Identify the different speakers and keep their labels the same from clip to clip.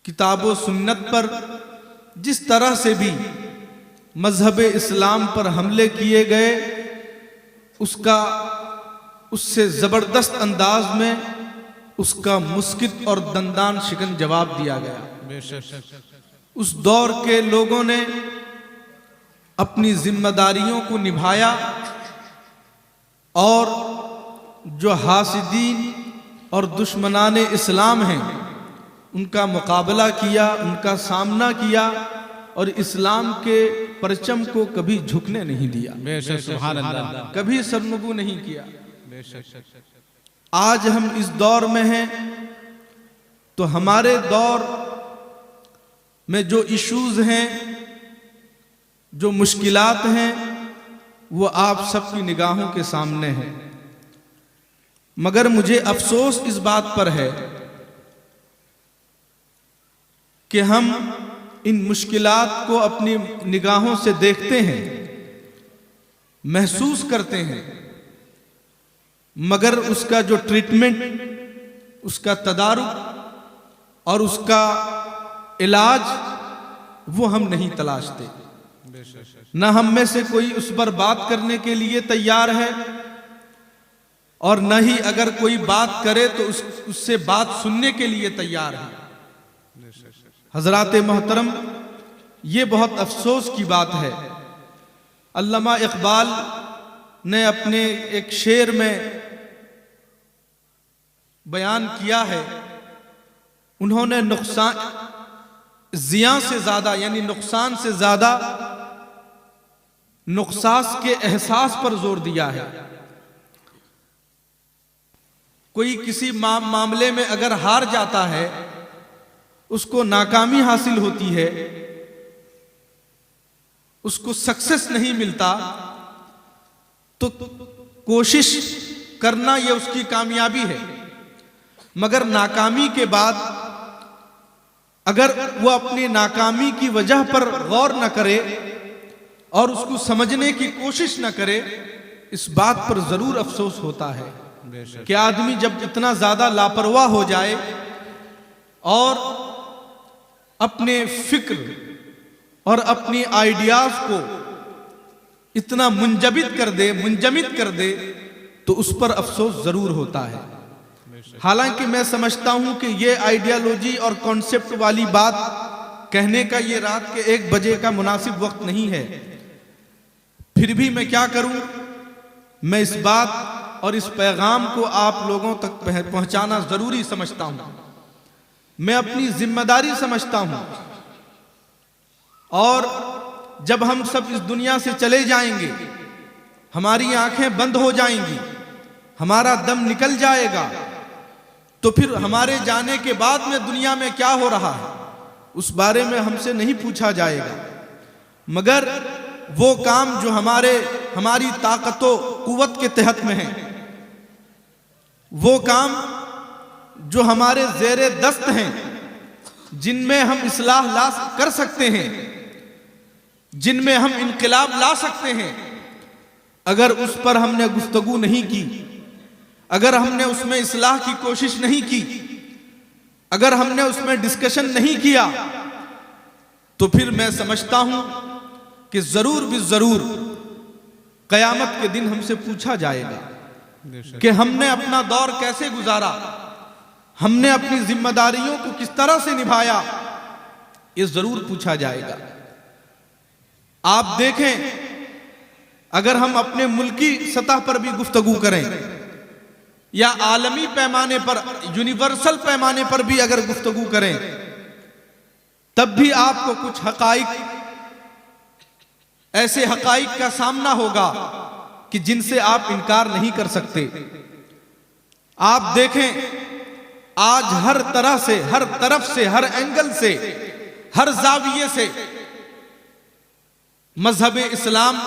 Speaker 1: किताब व सुन्नत पर जिस तरह से भी मजहब इस्लाम पर हमले किए गए, उससे ज़बरदस्त अंदाज में उसका मुस्कित और दंदान शिकन जवाब दिया गया। उस दौर के लोगों ने अपनी जिम्मेदारियों को निभाया और जो हासिदीन और दुश्मनान इस्लाम हैं उनका मुकाबला किया, उनका सामना किया और इस्लाम के परचम को कभी झुकने नहीं दिया।
Speaker 2: सुभान अल्लाह।
Speaker 1: कभी सरनगू नहीं किया। आज हम इस दौर में हैं तो हमारे दौर में जो इश्यूज हैं, जो मुश्किलात हैं, वो आप सबकी निगाहों के सामने हैं। मगर मुझे अफसोस इस बात पर है कि हम इन मुश्किलात को अपनी निगाहों से देखते हैं, महसूस करते हैं, मगर उसका जो ट्रीटमेंट, उसका तदारुक और उसका इलाज वो हम नहीं तलाशते। न हम में से कोई उस पर बात करने के लिए तैयार है और न ही अगर कोई बात करे तो उससे बात सुनने के लिए तैयार है। हजरात मोहतरम, ये बहुत अफसोस की बात है। अल्लामा इकबाल ने अपने एक शेर में बयान किया है, उन्होंने नुकसान जिया से ज्यादा यानी नुकसान से ज्यादा नुकसास के एहसास पर जोर दिया है। कोई किसी मामले में अगर हार जाता है, उसको नाकामी हासिल होती है, उसको सक्सेस नहीं मिलता, तो कोशिश करना यह उसकी कामयाबी है। मगर नाकामी के बाद अगर वो अपनी नाकामी की वजह पर गौर न करे और उसको समझने की कोशिश न करे, इस बात पर जरूर अफसोस होता है कि आदमी जब इतना ज्यादा लापरवाह हो जाए और अपने फिक्र और अपनी आइडियाज को इतना मुंजमिद कर दे तो उस पर अफसोस जरूर होता है। हालांकि मैं समझता हूं कि ये आइडियोलॉजी और कॉन्सेप्ट वाली बात कहने का ये रात के 1 बजे का मुनासिब वक्त नहीं है। फिर भी मैं क्या करूं, मैं इस बात और इस पैगाम को आप लोगों तक पहुंचाना जरूरी समझता हूं। मैं अपनी जिम्मेदारी समझता हूं और जब हम सब इस दुनिया से चले जाएंगे, हमारी आंखें बंद हो जाएंगी, हमारा दम निकल जाएगा, तो फिर हमारे जाने के बाद में दुनिया में क्या हो रहा है उस बारे में हमसे नहीं पूछा जाएगा। मगर वो काम जो हमारी ताकतों कुव्वत के तहत में है, वो काम जो हमारे ज़ेरे दस्त हैं, जिनमें हम इस्लाह कर सकते हैं, जिनमें हम इनकलाब ला सकते हैं, अगर उस पर हमने गुफ्तगू नहीं की, अगर हमने उसमें इस्लाह की कोशिश नहीं की, अगर हमने उसमें डिस्कशन नहीं किया, तो फिर मैं समझता हूं कि जरूर भी जरूर कयामत के दिन हमसे पूछा जाएगा कि हमने अपना दौर कैसे गुजारा, हमने अपनी जिम्मेदारियों को किस तरह से निभाया। ये जरूर पूछा जाएगा। आप देखें, अगर हम अपने मुल्की सतह पर भी गुफ्तगू करें या आलमी पैमाने पर, यूनिवर्सल पैमाने पर भी अगर गुफ्तगू करें, तब भी आपको कुछ हकाइक, ऐसे हकाइक का सामना होगा कि जिनसे आप इनकार नहीं कर सकते। आप देखें, आज हर तरह से, हर तरफ से, हर एंगल से, हर जाविये से मजहब इस्लाम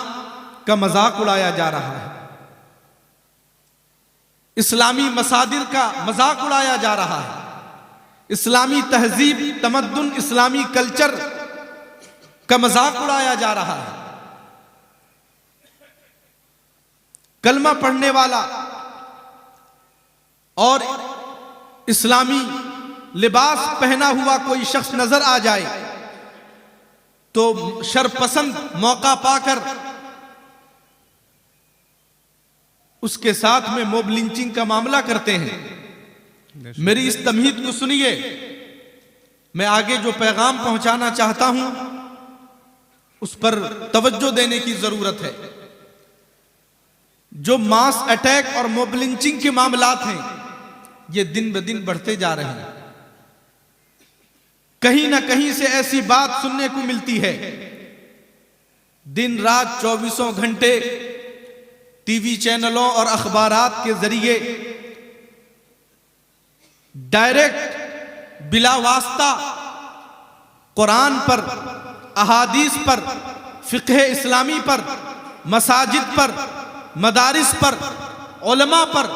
Speaker 1: का मजाक उड़ाया जा रहा है, इस्लामी मसादिर का मजाक उड़ाया जा रहा है, इस्लामी तहजीब, तमद्दुन, इस्लामी कल्चर का मजाक उड़ाया जा रहा है। कलमा पढ़ने वाला और इस्लामी लिबास पहना हुआ कोई शख्स नजर आ जाए तो शरपसंद मौका पाकर उसके साथ में मॉब लिंचिंग का मामला करते हैं। मेरी इस तमहीद को सुनिए, मैं आगे जो पैगाम पहुंचाना चाहता हूं उस पर तवज्जो देने की जरूरत है। जो मास अटैक और मॉब लिंचिंग के मामलात हैं ये दिन ब दिन बढ़ते जा रहे हैं। कहीं ना कहीं से ऐसी बात सुनने को मिलती है, दिन रात 24 घंटे टीवी चैनलों और अखबारात के जरिए डायरेक्ट बिला वास्ता कुरान पर, अहादीस पर, फिक़्ह इस्लामी पर, मसाजिद पर, मदारिस पर, उलमा पर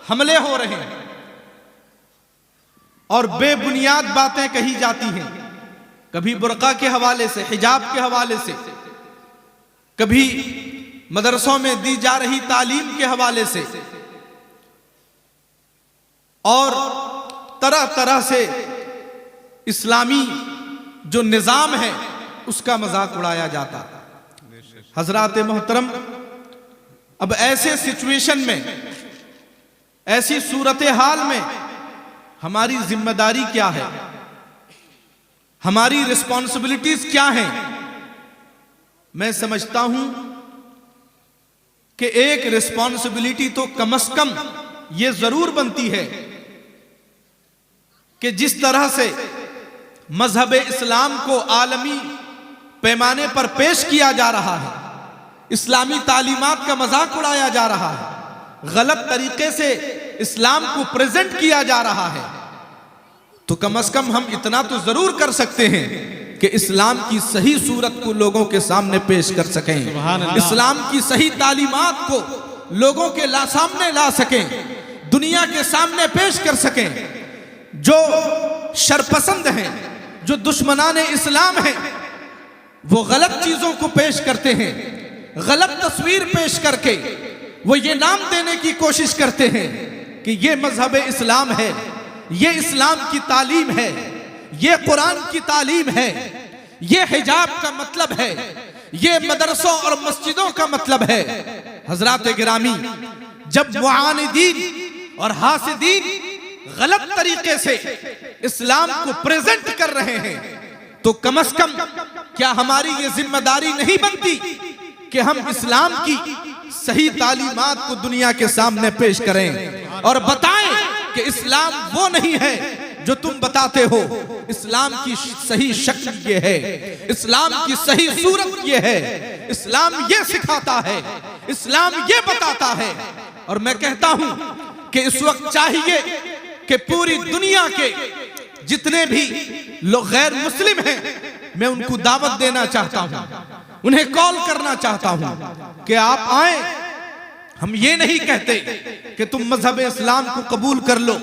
Speaker 1: हमले हो रहे हैं और बेबुनियाद बातें कही जाती हैं। कभी बुर्का के हवाले से, हिजाब के हवाले से, कभी मदरसों में दी जा रही तालीम के हवाले से, और तरह तरह से इस्लामी जो निज़ाम है उसका मजाक उड़ाया जाता। हजरात मोहतरम, अब ऐसे सिचुएशन में, ऐसी सूरत हाल में हमारी जिम्मेदारी क्या है, हमारी रिस्पॉन्सिबिलिटीज क्या हैं? मैं समझता हूं कि एक रिस्पॉन्सिबिलिटी तो कम से कम यह जरूर बनती है कि जिस तरह से मजहब इस्लाम को आलमी पैमाने पर पेश किया जा रहा है, इस्लामी तालीमात का मजाक उड़ाया जा रहा है, गलत तरीके से इस्लाम को प्रेजेंट किया जा रहा है, तो कम से कम हम इतना तो जरूर कर सकते हैं कि इस्लाम की सही सूरत को लोगों के सामने पेश कर सकें, इस्लाम की सही तालीमात को लोगों के सामने ला सकें, दुनिया के सामने पेश कर सकें। जो शरपसंद हैं, जो दुश्मनाने इस्लाम हैं, वो गलत चीजों को पेश करते हैं, गलत तस्वीर पेश करके वो ये नाम देने की कोशिश करते हैं कि ये मजहब इस्लाम है, ये इस्लाम की तालीम है, ये कुरान की तालीम है, ये हिजाब का मतलब है, ये मदरसों और मस्जिदों का मतलब है। हजरात गिरामी, जब मुआनिदीन और हासिदीन गलत तरीके से इस्लाम को प्रेजेंट कर रहे हैं तो कम से कम क्या हमारी ये जिम्मेदारी नहीं बनती कि हम इस्लाम की सही तालीमात को दुनिया के सामने पेश करें और बताएं कि इस्लाम वो नहीं है जो तुम बताते हो, इस्लाम की सही शक्ल ये है, इस्लाम की सही सूरत ये है, इस्लाम ये सिखाता है, इस्लाम ये बताता है। और मैं कहता हूं कि इस वक्त चाहिए कि पूरी दुनिया के जितने भी लोग गैर मुस्लिम हैं, मैं उनको दावत देना चाहता हूं, उन्हें कॉल करना चाहता हूं कि आप आए। हम ये नहीं कहते कि तुम मजहब इस्लाम को कबूल कर लो,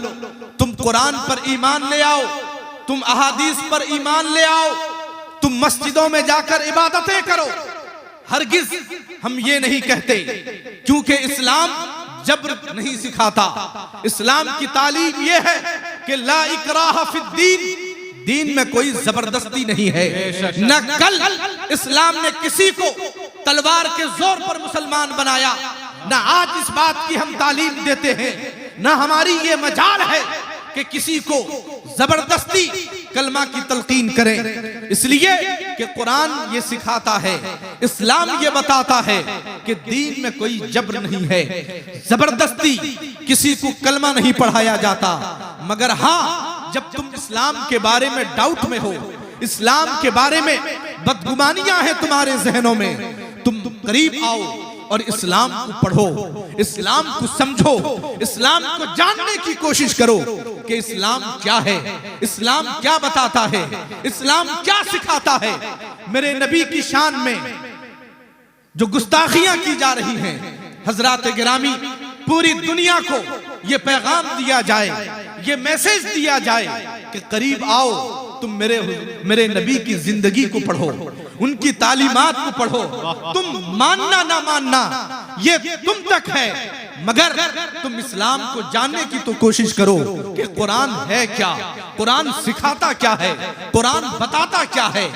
Speaker 1: तुम कुरान पर ईमान ले आओ, तुम अहादीस पर ईमान ले आओ, तुम मस्जिदों में जाकर इबादतें करो। हरगिज हम ये नहीं कहते, क्योंकि इस्लाम जब्र नहीं सिखाता। इस्लाम की तालीम यह है कि ला इकराह फिद्दीन, दीन में कोई जबरदस्ती नहीं है। न कल इस्लाम ने किसी को तलवार के जोर पर मुसलमान बनाया, न आज इस बात की हम तालीम देते हैं, न हमारी ये मजाल है कि किसी को जबरदस्ती कलमा की तलकीन करें। इसलिए कि कुरान ये सिखाता है, इस्लाम ये बताता है कि दीन में कोई जबर नहीं है, जबरदस्ती किसी को कलमा नहीं पढ़ाया जाता। मगर हाँ, जब तुम इस्लाम के बारे में डाउट में हो, इस्लाम के बारे में बदगुमानियां हैं तुम्हारे जहनों में, तुम करीब आओ और इस्लाम को पढ़ो, इस्लाम को समझो, इस्लाम को जानने की कोशिश करो कि इस्लाम क्या है, इस्लाम क्या बताता है, इस्लाम क्या सिखाता है। मेरे नबी की शान में जो गुस्ताखियां की जा रही हैं, हजरात गिरामी, पूरी दुनिया को ये पैगाम दिया जाए, ये मैसेज दिया जाए कि करीब आओ, तुम मेरे नबी की जिंदगी को पढ़ो, उनकी तालीमात को पढ़ो। तुम मानना ना मानना ये तुम तक है, मगर तुम इस्लाम को जानने की तो कोशिश करो कि कुरान है क्या, कुरान सिखाता क्या है, कुरान बताता क्या है,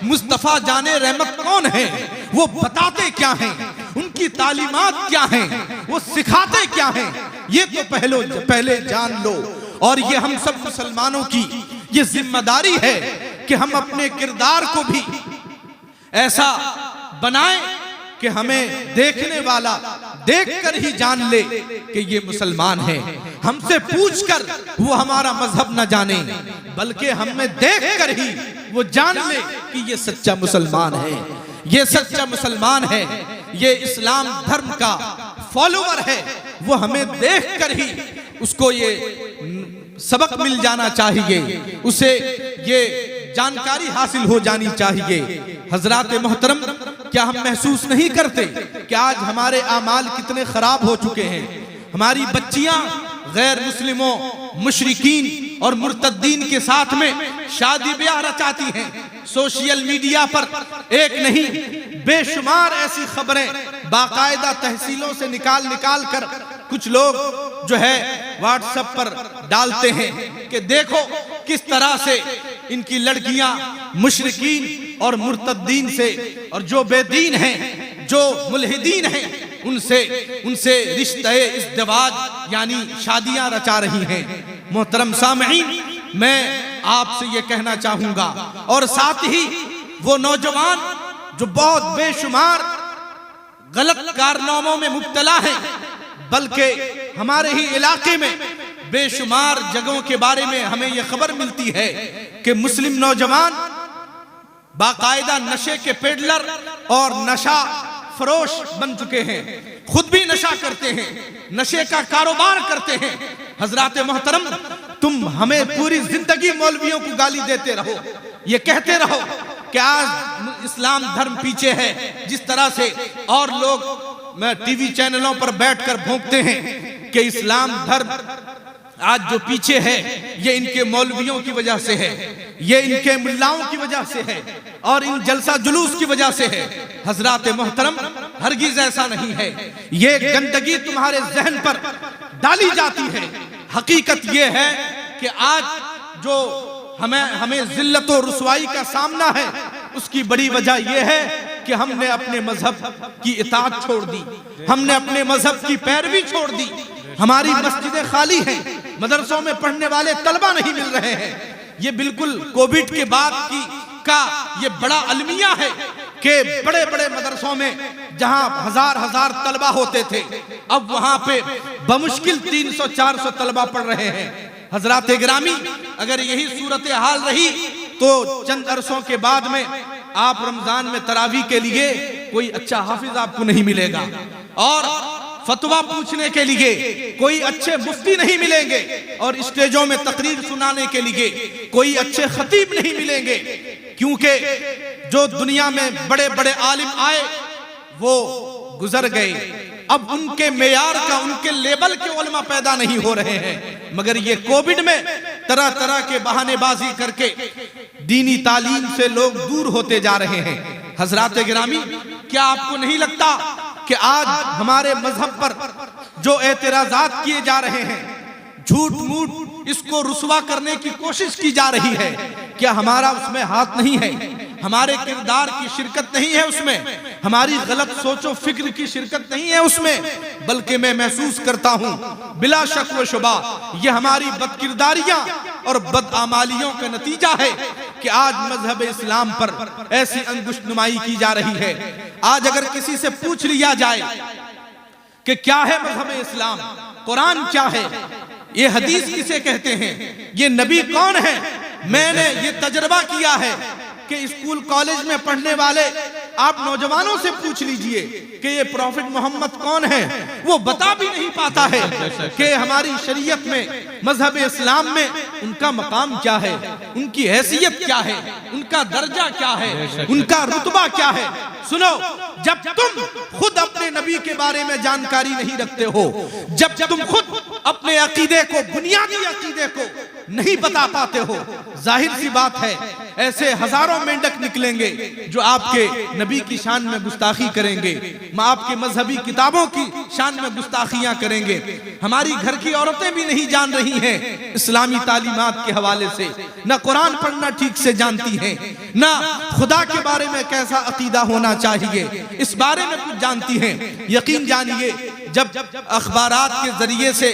Speaker 1: मुस्तफा जाने रहमत कौन है, वो बताते क्या हैं, उनकी तालीमात क्या हैं, वो सिखाते क्या हैं, ये तो पहले जान लो। और ये हम सब मुसलमानों की ये जिम्मेदारी है कि हम अपने किरदार को भी ऐसा बनाएं कि हमें देखने वाला देखकर ही जान ले कि ये मुसलमान है। हमसे पूछकर वो हमारा मजहब न जाने, बल्कि हमें देखकर ही वो जान ले कि ये सच्चा मुसलमान है, ये सच्चा मुसलमान है, ये इस्लाम धर्म का फॉलोवर है। वो हमें देखकर ही उसको ये सबक मिल जाना चाहिए, उसे ये जानकारी हासिल हो जानी चाहिए। हजरात मोहतरम, क्या हम महसूस नहीं करते कि आज हमारे आमाल कितने खराब हो चुके हैं? हमारी बच्चियां गैर मुस्लिमों, मुशरिकीन और मुर्तद्दीन के साथ में शादी ब्याह रचाती हैं। सोशल मीडिया पर एक नहीं बेशुमार ऐसी खबरें बाकायदा तहसीलों से निकाल कर कुछ लोग जो है व्हाट्सएप पर डालते हैं कि देखो किस तरह से इनकी लड़कियां मुशरिकीन और मुर्तद्दीन से, और जो बेदीन हैं, जो मुल्हिदीन हैं, उनसे रिश्ते इज़्दिवाज यानी शादियां रचा रही हैं। मोहतरम सामईन, मैं आपसे ये कहना चाहूंगा, और साथ ही वो नौजवान जो बहुत बेशुमार गलत कारनामों में मुब्तला हैं, बल्कि हमारे ही इलाके में बेशुमार जगहों के बारे में हमें यह खबर मिलती है कि मुस्लिम नौजवान बाकायदा नशे के पेडलर और नशा फरोश बन चुके हैं, खुद भी नशा करते हैं, नशे का कारोबार करते हैं। हजरात मोहतरम, तुम हमें पूरी जिंदगी मौलवियों को गाली देते रहो, ये कहते रहो कि आज इस्लाम धर्म पीछे है, जिस तरह से और लोग टीवी चैनलों पर बैठकर भोंकते हैं कि इस्लाम धर्म आज जो पीछे है ये इनके मौलवियों की वजह से है, ये इनके मुल्लाओं की वजह से है और इन जलसा जुलूस की वजह से है। हजरात मोहतरम, हरगिज ऐसा नहीं है, ये गंदगी तुम्हारे जहन पर डाली जाती है। हकीकत ये है कि आज जो हमें जिल्लत और रुसवाई का सामना है, उसकी बड़ी वजह यह है कि हमने अपने मजहब की इताअत छोड़ दी, हमने अपने मजहब की पैरवी छोड़ दी। हमारी मस्जिदें खाली हैं, मदरसों में पढ़ने वाले तलबा नहीं मिल रहे हैं। ये बिल्कुल कोविड के बाद का ये बड़ा अलमिया है कि बड़े बड़े मदरसों में जहां हजार तलबा होते थे, अब वहां पे बमुश्किल 300-400 तलबा पढ़ रहे हैं। हजरात गिरामी, अगर यही सूरत हाल रही तो चंद अरसों के बाद में आप रमजान में तरावी के लिए कोई अच्छा हाफिज आपको नहीं मिलेगा, और फतवा पूछने के लिए कोई अच्छे मुफ्ती नहीं मिलेंगे, और स्टेजों में तकरीर सुनाने के लिए कोई अच्छे खतीब नहीं मिलेंगे, क्योंकि जो दुनिया में बड़े बड़े आलिम आए वो गुजर गए। अब उनके मेयार का, उनके लेवल के उलमा पैदा नहीं हो रहे हैं। मगर ये कोविड में तरह तरह के बहानेबाजी करके दीनी तालीम से लोग दूर होते जा रहे हैं। हजरात गिरामी, क्या आपको नहीं लगता कि आज हमारे मजहब पर जो एतराजात किए जा रहे हैं, झूठ मूठ इसको रुसवा करने की कोशिश की जा रही है, क्या हमारा उसमें हाथ नहीं है? हमारे किरदार की शिरकत नहीं है उसमें, हमारी गलत सोचो फिक्र की शिरकत नहीं है उसमें, बल्कि मैं महसूस करता हूं बिला शक व शुबा ये हमारी बदकिरदारियां और बदआमालियों का नतीजा है कि आज मजहब इस्लाम पर ऐसी अंगुश नुमाई की जा रही है। आज अगर किसी से पूछ लिया जाए कि क्या है मजहब इस्लाम, कुरान क्या है, ये हदीस किसे कहते हैं, ये नबी कौन है, मैंने ये तजर्बा किया है कि स्कूल कॉलेज में पढ़ने वाले आप नौजवानों से पूछ लीजिए कि ये प्रॉफिट मोहम्मद कौन है, वो बता भी नहीं पाता है कि हमारी शरीयत में, मजहब इस्लाम में उनका मकाम क्या है, उनकी हैसियत क्या है, उनका दर्जा क्या है, उनका रुतबा क्या है। सुनो, जब तुम खुद अपने नबी के बारे में जानकारी नहीं रखते हो, जब तुम खुद अपने अकीदे को, बुनियादी अकीदे को नहीं बता पाते हो, जाहिर सी बात है ऐसे हजारों मेंढक निकलेंगे जो आपके नबी की शान में गुस्ताखी करेंगे, आपके मजहबी किताबों की शान में गुस्ताखियां करेंगे। हमारी घर की औरतें भी नहीं जान रही हैं इस्लामी तालीमात के हवाले से, न कुरान पढ़ना ठीक से जानती हैं, न खुदा के बारे में कैसा अकीदा होना चाहिए इस बारे में कुछ जानती हैं। यकीन जानिए, जब अखबारात के जरिए से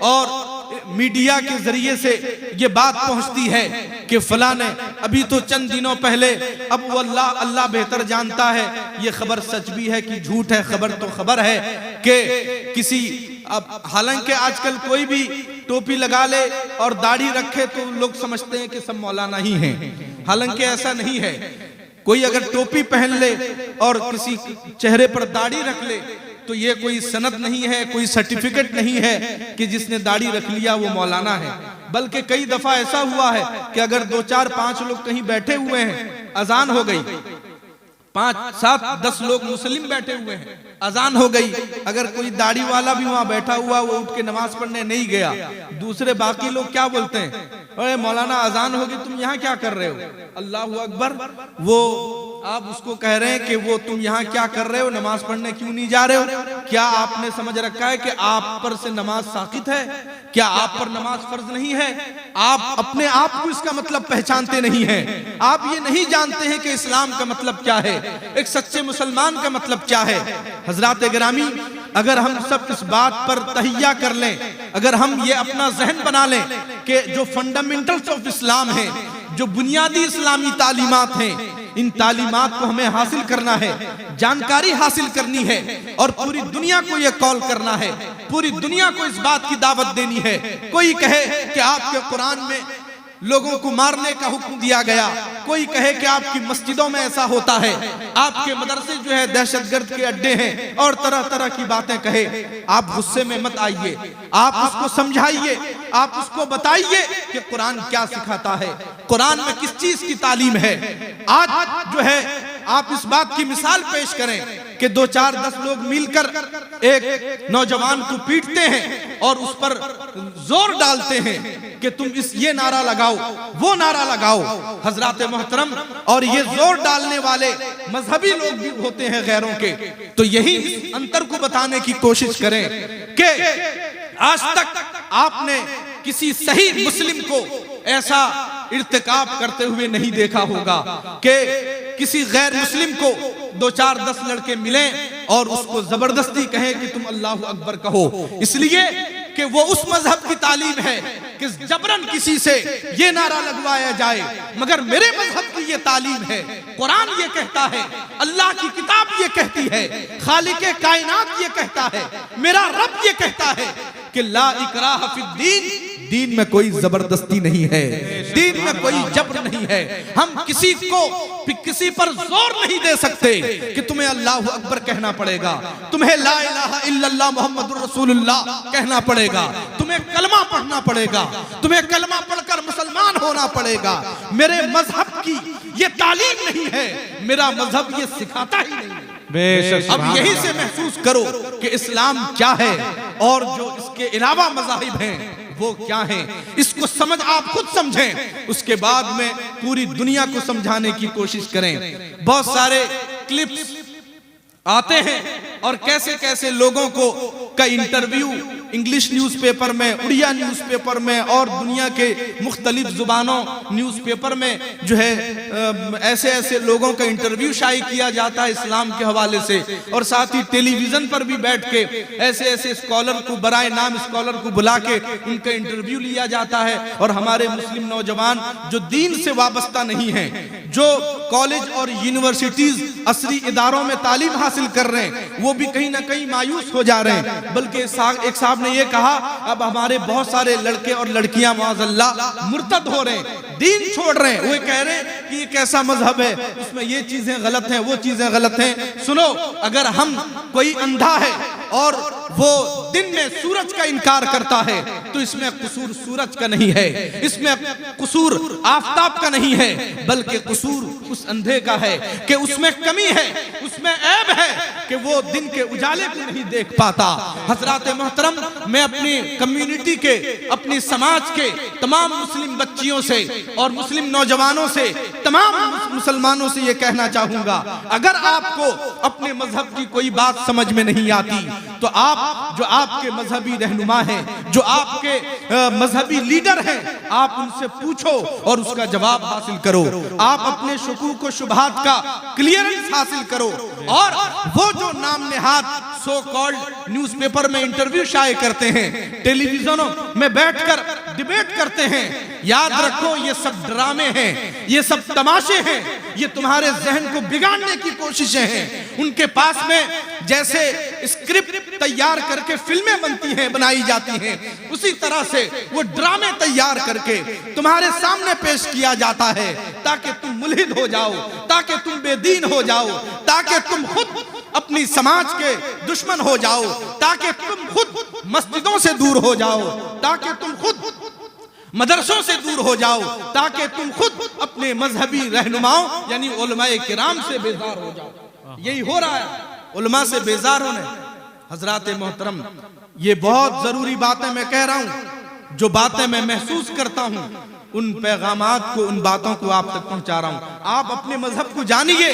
Speaker 1: और मीडिया के जरिए से ये बात पहुंचती है कि फलां ने अभी तो चंद दिनों पहले, अब वो अल्लाह बेहतर जानता है ये खबर सच भी है कि झूठ है, खबर तो खबर है कि किसी, अब हालांकि आजकल कोई भी टोपी लगा ले और दाढ़ी रखे तो लोग समझते हैं कि सब मौलाना ही हैं, हालांकि ऐसा नहीं है। कोई अगर टोपी पहन ले और किसी चेहरे पर दाढ़ी रख ले तो ये कोई सनद नहीं है, कोई सर्टिफिकेट नहीं है कि जिसने दाढ़ी रख लिया वो मौलाना है। बल्कि कई दफा ऐसा हुआ है कि अगर 2, 4, 5 लोग कहीं बैठे हुए हैं, अजान हो गई, 5, 7, 10 लोग मुस्लिम बैठे हुए हैं, अजान हो गई, अगर कोई दाढ़ी वाला भी वहां बैठा हुआ वो उठ के नमाज पढ़ने नहीं गया, दूसरे बाकी लोग क्या बोलते हैं, अरे मौलाना अजान होगी तुम यहाँ क्या कर रहे हो, अल्लाह अकबर। वो आप उसको कह रहे हैं कि वो तुम यहाँ क्या कर रहे हो, नमाज पढ़ने क्यों नहीं जा रहे हो? क्या आपने समझ रखा है कि आप पर से नमाज साकित है? क्या आप पर नमाज फर्ज नहीं है? आप अपने आप को इसका मतलब पहचानते नहीं हैं। आप ये नहीं जानते हैं कि इस्लाम का मतलब क्या है, एक सच्चे मुसलमान का मतलब क्या है। हजरात गिरामी, अगर हम सब इस बात पर तहिया कर लें, अगर हम ये अपना जहन बना लें कि जो फंडामेंटल्स ऑफ इस्लाम है, जो बुनियादी इस्लामी तालीमात हैं, इन तालीमात को हमें हासिल करना है, जानकारी हासिल करनी है और पूरी दुनिया को यह कॉल करना है, पूरी दुनिया को इस बात की दावत देनी है। कोई कहे कि आपके कुरान में लोगों को मारने का हुक्म दिया गया, कोई कहे कि आपकी मस्जिदों में ऐसा होता है, आपके मदरसे जो है दहशतगर्द के अड्डे हैं, और तरह तरह की बातें कहे। आप गुस्से में मत आइए, आप उसको समझाइए, आप उसको बताइए कि कुरान क्या सिखाता है, कुरान में किस चीज की तालीम है। आज जो है आप इस बात की मिसाल पेश करें कि 2, 4, 10 लोग मिलकर एक नौजवान को पीटते हैं और उस पर जोर डालते हैं कि तुम ये नारा लगाओ, वो नारा लगाओ। हजरात मोहतरम, और ये जोर डालने वाले मजहबी लोग भी होते हैं गैरों के। तो यही इस अंतर को बताने की कोशिश करें कि आज तक आपने किसी सही मुस्लिम को ऐसा इर्तिकाब करते हुए नहीं देखा होगा कि किसी गैर मुस्लिम को 2, 4, 10 लड़के मिलें और उसको जबरदस्ती कहें कि तुम अल्लाहु अकबर कहो, इसलिए कि वो उस मजहब की तालीम है कि जबरन किसी से ये नारा लगवाया जाए। मगर मेरे मजहब की ये तालीम है, कुरान ये कहता है, अल्लाह की किताब ये कहती है, खालिके कायनात ये कहता है, मेरा रब ये कहता है कि ला इकराह फिद्दीन, दीन में कोई जबरदस्ती नहीं है, दीन में कोई जबर नहीं है। हम किसी को किसी पर जोर नहीं दे सकते कि तुम्हें अल्लाह अकबर कहना पड़ेगा, तुम्हें ला इलाहा इल्लल्लाह मुहम्मदुर रसूलुल्लाह कहना पड़ेगा, तुम्हें कलमा पढ़ना पड़ेगा, तुम्हें कलमा पढ़कर मुसलमान होना पड़ेगा। मेरे मजहब की ये तालीम नहीं है, मेरा मजहब ये सिखाता ही नहीं है। अब यही से महसूस करो कि इस्लाम क्या है और जो इसके अलावा मज़ाहिब हैं वो क्या हैं। इसको समझ आप खुद समझें, उसके बाद में पूरी दुनिया को समझाने की कोशिश करें। बहुत सारे क्लिप्स आते हैं और कैसे कैसे लोगों को का इंटरव्यू इंग्लिश न्यूज़पेपर में, उड़िया न्यूज़पेपर में और दुनिया के मुख्तलिफ जुबानों न्यूज़पेपर में जो है ऐसे ऐसे लोगों का इंटरव्यू शाये किया जाता है इस्लाम के हवाले से। और साथ ही टेलीविजन पर भी बैठ के ऐसे ऐसे स्कॉलर को, बराए नाम स्कॉलर को बुला के उनका इंटरव्यू लिया जाता है। और हमारे मुस्लिम नौजवान जो दीन से वाबस्ता नहीं है, जो कॉलेज और यूनिवर्सिटीज असरी इदारों में तालीम हासिल कर रहे हैं, वो भी कहीं ना कहीं मायूस हो जा रहे हैं। बल्कि एक साहब ने ये कहा, अब हमारे बहुत सारे लड़के और लड़कियां माअज़ल्लाह मुर्तद हो रहे हैं, दीन छोड़ रहे हैं। वो कह रहे हैं कि ये कैसा मजहब है, उसमें ये चीजें गलत हैं, वो चीजें गलत हैं। सुनो, अगर हम कोई अंधा है और वो दिन में सूरज का इनकार करता है तो इसमें कसूर सूरज का नहीं है, इसमें कसूर आफताब का नहीं है, बल्कि कसूर उस अंधे का है कि उसमें कमी है, उसमें ऐब है कि वो दिन के उजाले को नहीं देख पाता। हजरात मोहतरम, मैं अपनी कम्युनिटी के, अपनी समाज के तमाम मुस्लिम बच्चियों से और मुस्लिम नौजवानों से, तमाम मुसलमानों से ये कहना चाहूंगा, अगर आपको अपने मजहब की कोई बात समझ में नहीं आती तो आप जो आपके मजहबी रहनुमा हैं, जो आपके मजहबी लीडर हैं, आप उनसे पूछो और उसका जवाब हासिल करो। आप अपने शकूक व शुबहात का क्लियरेंस हासिल करो। और वो जो नाम नेहाद सो कॉल्ड न्यूज़पेपर में इंटरव्यू शाये करते हैं, टेलीविजनों में बैठकर डिबेट करते हैं, याद रखो ये सब ड्रामे हैं, ये सब तमाशे हैं, ये तुम्हारे जहन को बिगाड़ने की कोशिशें हैं। उनके पास में जैसे स्क्रिप्ट तैयार करके फिल्में बनती हैं, बनाई जाती हैं, उसी तरह से वो ड्रामे तैयार करके तुम्हारे सामने पेश किया जाता है ताकि तुम मुल्हिद हो जाओ, ताकि तुम बेदीन हो जाओ, ताकि तुम खुद अपनी समाज के दुश्मन हो जाओ, ताकि तुम खुद मस्जिदों से दूर हो जाओ, ताकि तुम खुद मदरसों से दूर हो जाओ, ताकि तुम खुद अपने मजहबी रहनुमाओं यानी उलमाए किराम से बेजार हो जाओ। यही हो रहा है, उलमा से बेजार होने। हजरात मोहतरम, ये बहुत जरूरी बातें मैं कह रहा हूं, जो बातें मैं महसूस करता हूं, उन पैगामात को, उन बातों को आप तक पहुंचा रहा हूं। आप अपने मजहब को जानिए।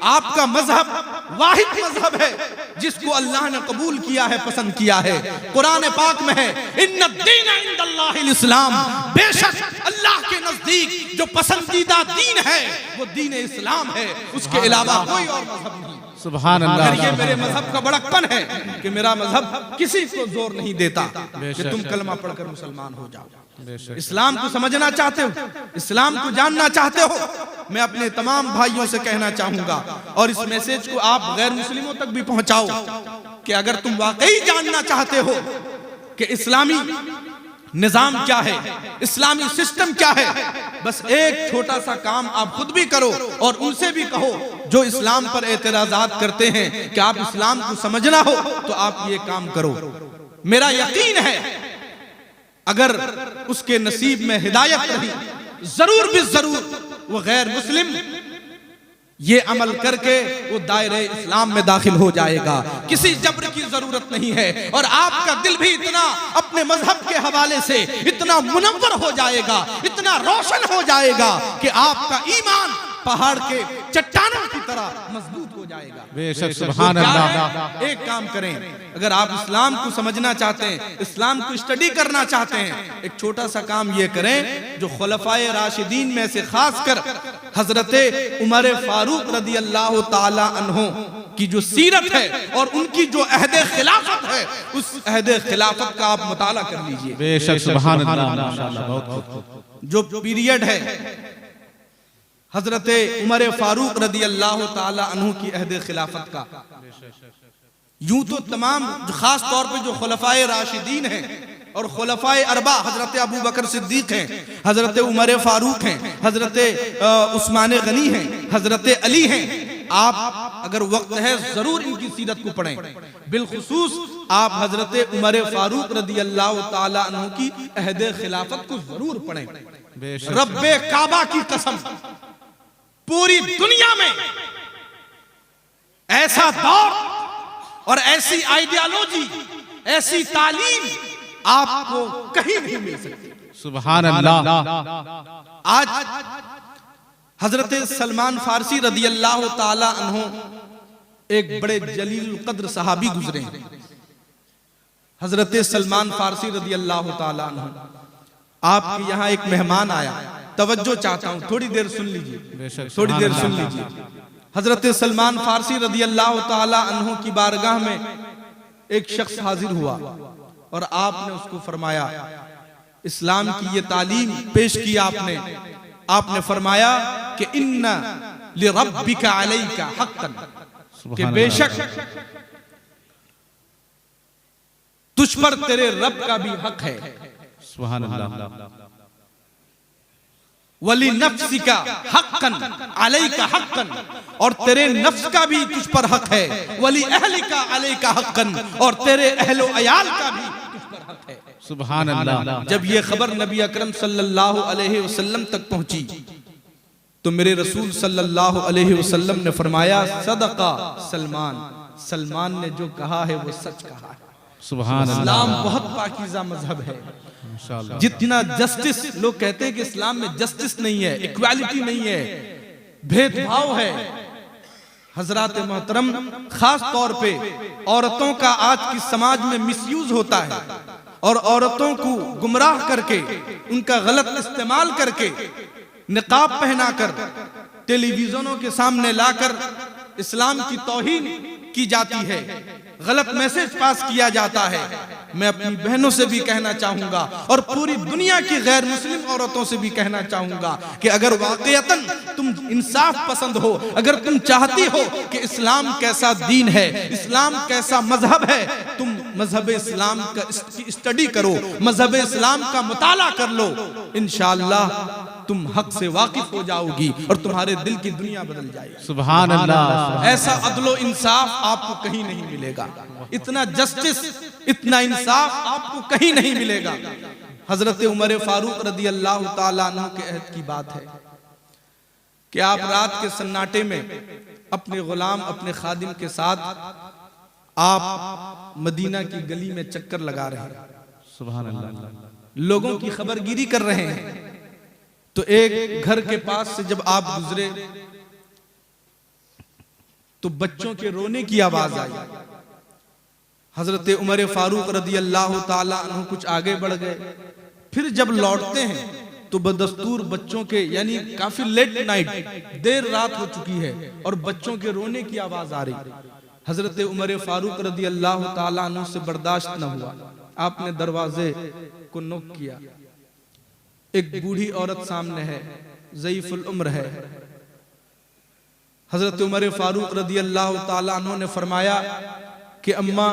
Speaker 1: आपका मजहब वाहिद मजहब है जिसको अल्लाह ने कबूल किया है, पसंद किया है। कुरान पाक में है, इन्नद्दीन इंदल्लाहिल इस्लाम, बेशक अल्लाह के नजदीक जो पसंदीदा दीन है वो दीन इस्लाम है, उसके अलावा कोई और मजहब नहीं।
Speaker 2: सुभान अल्लाह।
Speaker 1: अगर ये मेरे मजहब का बड़कपन है कि मेरा मजहब किसी को जोर नहीं देता कि तुम कलमा पढ़कर मुसलमान हो जाओ। इस्लाम को समझना चाहते हो, इस्लाम को जानना चाहते हो, मैं अपने तमाम भाइयों से कहना चाहूंगा और इस मैसेज को आप गैर मुस्लिमों तक भी पहुंचाओ कि अगर तुम वाकई जानना चाहते हो कि इस्लामी निजाम क्या है, इस्लामी सिस्टम क्या है, बस एक छोटा सा काम आप खुद भी करो और उनसे भी कहो जो इस्लाम पर एतराजात करते हैं कि आप इस्लाम को समझना हो तो आप ये काम करो। मेरा यकीन है अगर उसके नसीब में हिदायत रही, जरूर भी जरूर वो गैर मुस्लिम ये अमल करके वो दायरे इस्लाम में दाखिल हो जाएगा। किसी जबर की जरूरत नहीं है और आपका दिल भी इतना अपने मजहब के हवाले से इतना मुनव्वर हो जाएगा, इतना रोशन हो जाएगा कि आपका ईमान पहाड़ के चट्टानों की तरह मजबूत हो जाएगा।
Speaker 2: बेशक सुभान अल्लाह।
Speaker 1: एक काम करें, अगर आप इस्लाम को समझना चाहते हैं, इस्लाम को स्टडी करना चाहते हैं, एक छोटा सा काम ये करें जो खुलफाए राशिदीन में से खासकर हजरते उमर फारूक रदी अल्लाह ताला अन्हो की जो सीरत है और उनकी जो अहदे खिलाफत है, उस अहदे खिलाफत का आप मुताला कर लीजिए।
Speaker 2: बेशक सुभान अल्लाह, माशाअल्लाह, बहुत
Speaker 1: जो पीरियड है हजरते उमर फारूक रदी अल्लाह ताला अन्हु की अहदे खिलाफत का, यूं तो तमाम खास तौर पे जो खुलफाए राशिदीन हैं और खुलफाए अरबा हजरत अबू बकर सिद्दीक हैं, हजरत उमर फारूक हैं, हजरत उस्मान गनी हैं, हजरत अली हैं, आप अगर वक्त है जरूर इनकी सीरत को पढ़ें। बिलखुसूस आप हजरत उमर फारूक रदी अल्लाह ताला अन्हु की अहदे खिलाफत को जरूर पढ़ें। रब्बे काबा की कसम, पूरी दुनिया में ऐसा दौर और ऐसी आइडियोलॉजी, ऐसी तालीम आपको कहीं नहीं मिल सकती।
Speaker 2: सुभान अल्लाह।
Speaker 1: आज हजरत सलमान फारसी रदी अल्लाह ताला अन्हो एक बड़े जलील कद्र सहाबी गुजरे हैं। हजरत सलमान फारसी रदी अल्लाह ताला अन्हो, आपके यहाँ एक मेहमान आया, तवज्जो चाहता हूं, थोड़ी देर सुन लीजिए, थोड़ी देर सुन लीजिए। हजरत सलमान फारसी रदी अल्लाह ताला अन्हु की बारगाह में एक शख्स हाजिर हुआ और आपने उसको फरमाया, इस्लाम की ये तालीम पेश की आपने फरमाया कि इन्ना लिरब्बिका अलैका हक़्क़न, कि बेशक तुझ पर तेरे रब का भी हक है।
Speaker 2: सुभान अल्लाह।
Speaker 1: वली नफ्सिका हक्कन अलैका हक्कन, और तेरे नफ्स का भी तुझ पर हक है। वली अहलिका अलैका हक्कन, और तेरे अहलो अयाल का भी तुझ पर हक है।
Speaker 2: सुभान अल्लाह।
Speaker 1: जब ये खबर नबी अकरम सल्लल्लाहु अलैहि वसल्लम तक पहुंची तो मेरे रसूल सल्लल्लाहु अलैहि वसल्लम ने फरमाया, सदका सलमान, सलमान ने जो कहा है वो सच कहा है।
Speaker 2: सुभान अल्लाह।
Speaker 1: इस्लाम बहुत पाकीज़ा मजहब है।
Speaker 2: माशाअल्लाह।
Speaker 1: जितना जस्टिस, लोग कहते हैं कि इस्लाम में जस्टिस नहीं है, इक्वालिटी नहीं है, भेदभाव है। हजरात मोहतरम, खास तौर पे औरतों का आज की समाज में मिसयूज होता है और औरतों को गुमराह करके, उनका गलत इस्तेमाल करके, निकाब पहनाकर टेलीविजनों के सामने लाकर इस्लाम की तौहीन की जाती है, गलत मैसेज पास किया जाता है। मैं अपनी बहनों से भी कहना चाहूंगा और पूरी दुनिया की गैर मुस्लिम औरतों से भी कहना चाहूंगा कि अगर वाकईतन तुम इंसाफ पसंद हो, अगर तुम चाहती हो कि इस्लाम कैसा दीन है, इस्लाम कैसा मजहब है, तुम मजहब इस्लाम का स्टडी करो, मजहब इस्लाम का मुताला कर लो, इंशाअल्लाह तुम हक से वाकिफ हो जाओगी और तुम्हारे दिल की दुनिया बदल जाएगी।
Speaker 2: सुभान अल्लाह।
Speaker 1: ऐसा अदलो इंसाफ आपको कहीं नहीं मिलेगा, इतना जस्टिस, इतना इंसाफ आपको कहीं नहीं मिलेगा। हजरत उमर फारूक रदी अल्लाह ताला अन्हु के अहद की बात है कि आप रात के सन्नाटे में अपने गुलाम, अपने खादिम के साथ आप मदीना की गली में चक्कर लगा रहे हैं,
Speaker 2: सुभान अल्लाह।
Speaker 1: लोगों की खबरगिरी कर रहे हैं। तो एक घर के पास से जब आप गुजरे तो बच्चों के रोने की आवाज आई। हजरत उमर फारूक रदी अल्लाह ताला अन्हु कुछ आगे बढ़ गए। फिर जब लौटते हैं तो बदस्तूर बच्चों के, यानी काफी लेट नाइट, देर रात हो चुकी है और बच्चों के रोने की आवाज आ रही। हजरत उमर फारूक रदी अल्लाह ताला अन्हु से बर्दाश्त न हुआ, आपने दरवाजे को नॉक किया। एक बूढ़ी औरत सामने है, ज़ईफुल उम्र है। हजरत उमर फारूक रदी अल्लाह ताला अन्हु ने फरमाया कि अम्मा,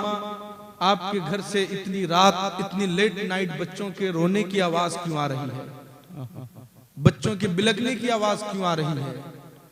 Speaker 1: आपके घर से इतनी रात, इतनी लेट नाइट बच्चों के रोने की आवाज क्यों आ रही है, बच्चों के बिलखने की आवाज क्यों आ रही है?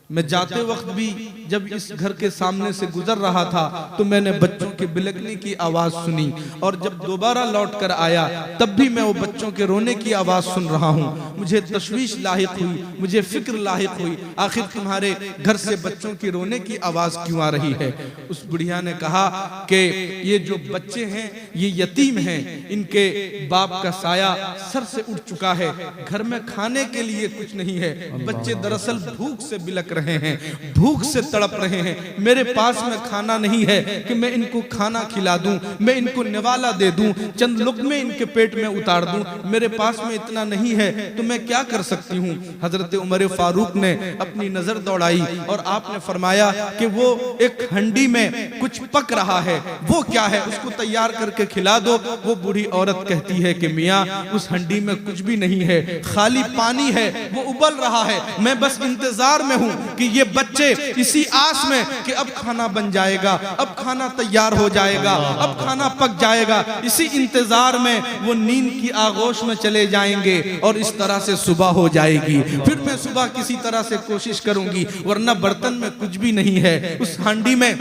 Speaker 1: मैं जाते वक्त भी जब इस घर के सामने से गुजर रहा था तो मैंने बच्चों के बिलखने की आवाज सुनी, और जब दोबारा लौट कर आया तब भी मैं वो बच्चों के रोने की आवाज सुन रहा हूँ। मुझे तशवीश लाहिक हुई, मुझे फिक्र लाहिक हुई, आखिर तुम्हारे घर से बच्चों की रोने की आवाज क्यों आ रही है? उस बुढ़िया ने कहा कि ये जो बच्चे हैं ये यतीम हैं, इनके बाप का साया सर से उठ चुका है, घर में खाने के लिए कुछ नहीं है, बच्चे दरअसल भूख से बिलख रहे हैं, भूख से तड़प रहे हैं। मेरे पास में खाना नहीं है कि मैं इनको खाना खिला दूं, मैं इनको निवाला दे दूं, चंद लुक़्मे इनके पेट में उतार दूं, मेरे पास में इतना नहीं है तो मैं क्या कर सकती हूं? हजरत उमर फारूक ने अपनी नजर दौड़ाई और आपने फरमाया कि वो एक हंडी में कुछ पक रहा है, वो क्या है, उसको तैयार करके खिला दो। वो बूढ़ी औरत कहती है कि मियाँ, उस हंडी में कुछ भी नहीं है, खाली पानी है, वो उबल रहा है, मैं बस इंतजार में हूं कि ये बच्चे इसी आस में कि अब खाना बन जाएगा, अब खाना तैयार हो जाएगा, अब खाना पक जाएगा, इसी इंतजार में वो नींद की आगोश में चले जाएंगे और इस तरह से सुबह हो जाएगी। फिर मैं सुबह किसी तरह से कोशिश करूंगी, वरना बर्तन में कुछ भी नहीं है, उस हांडी में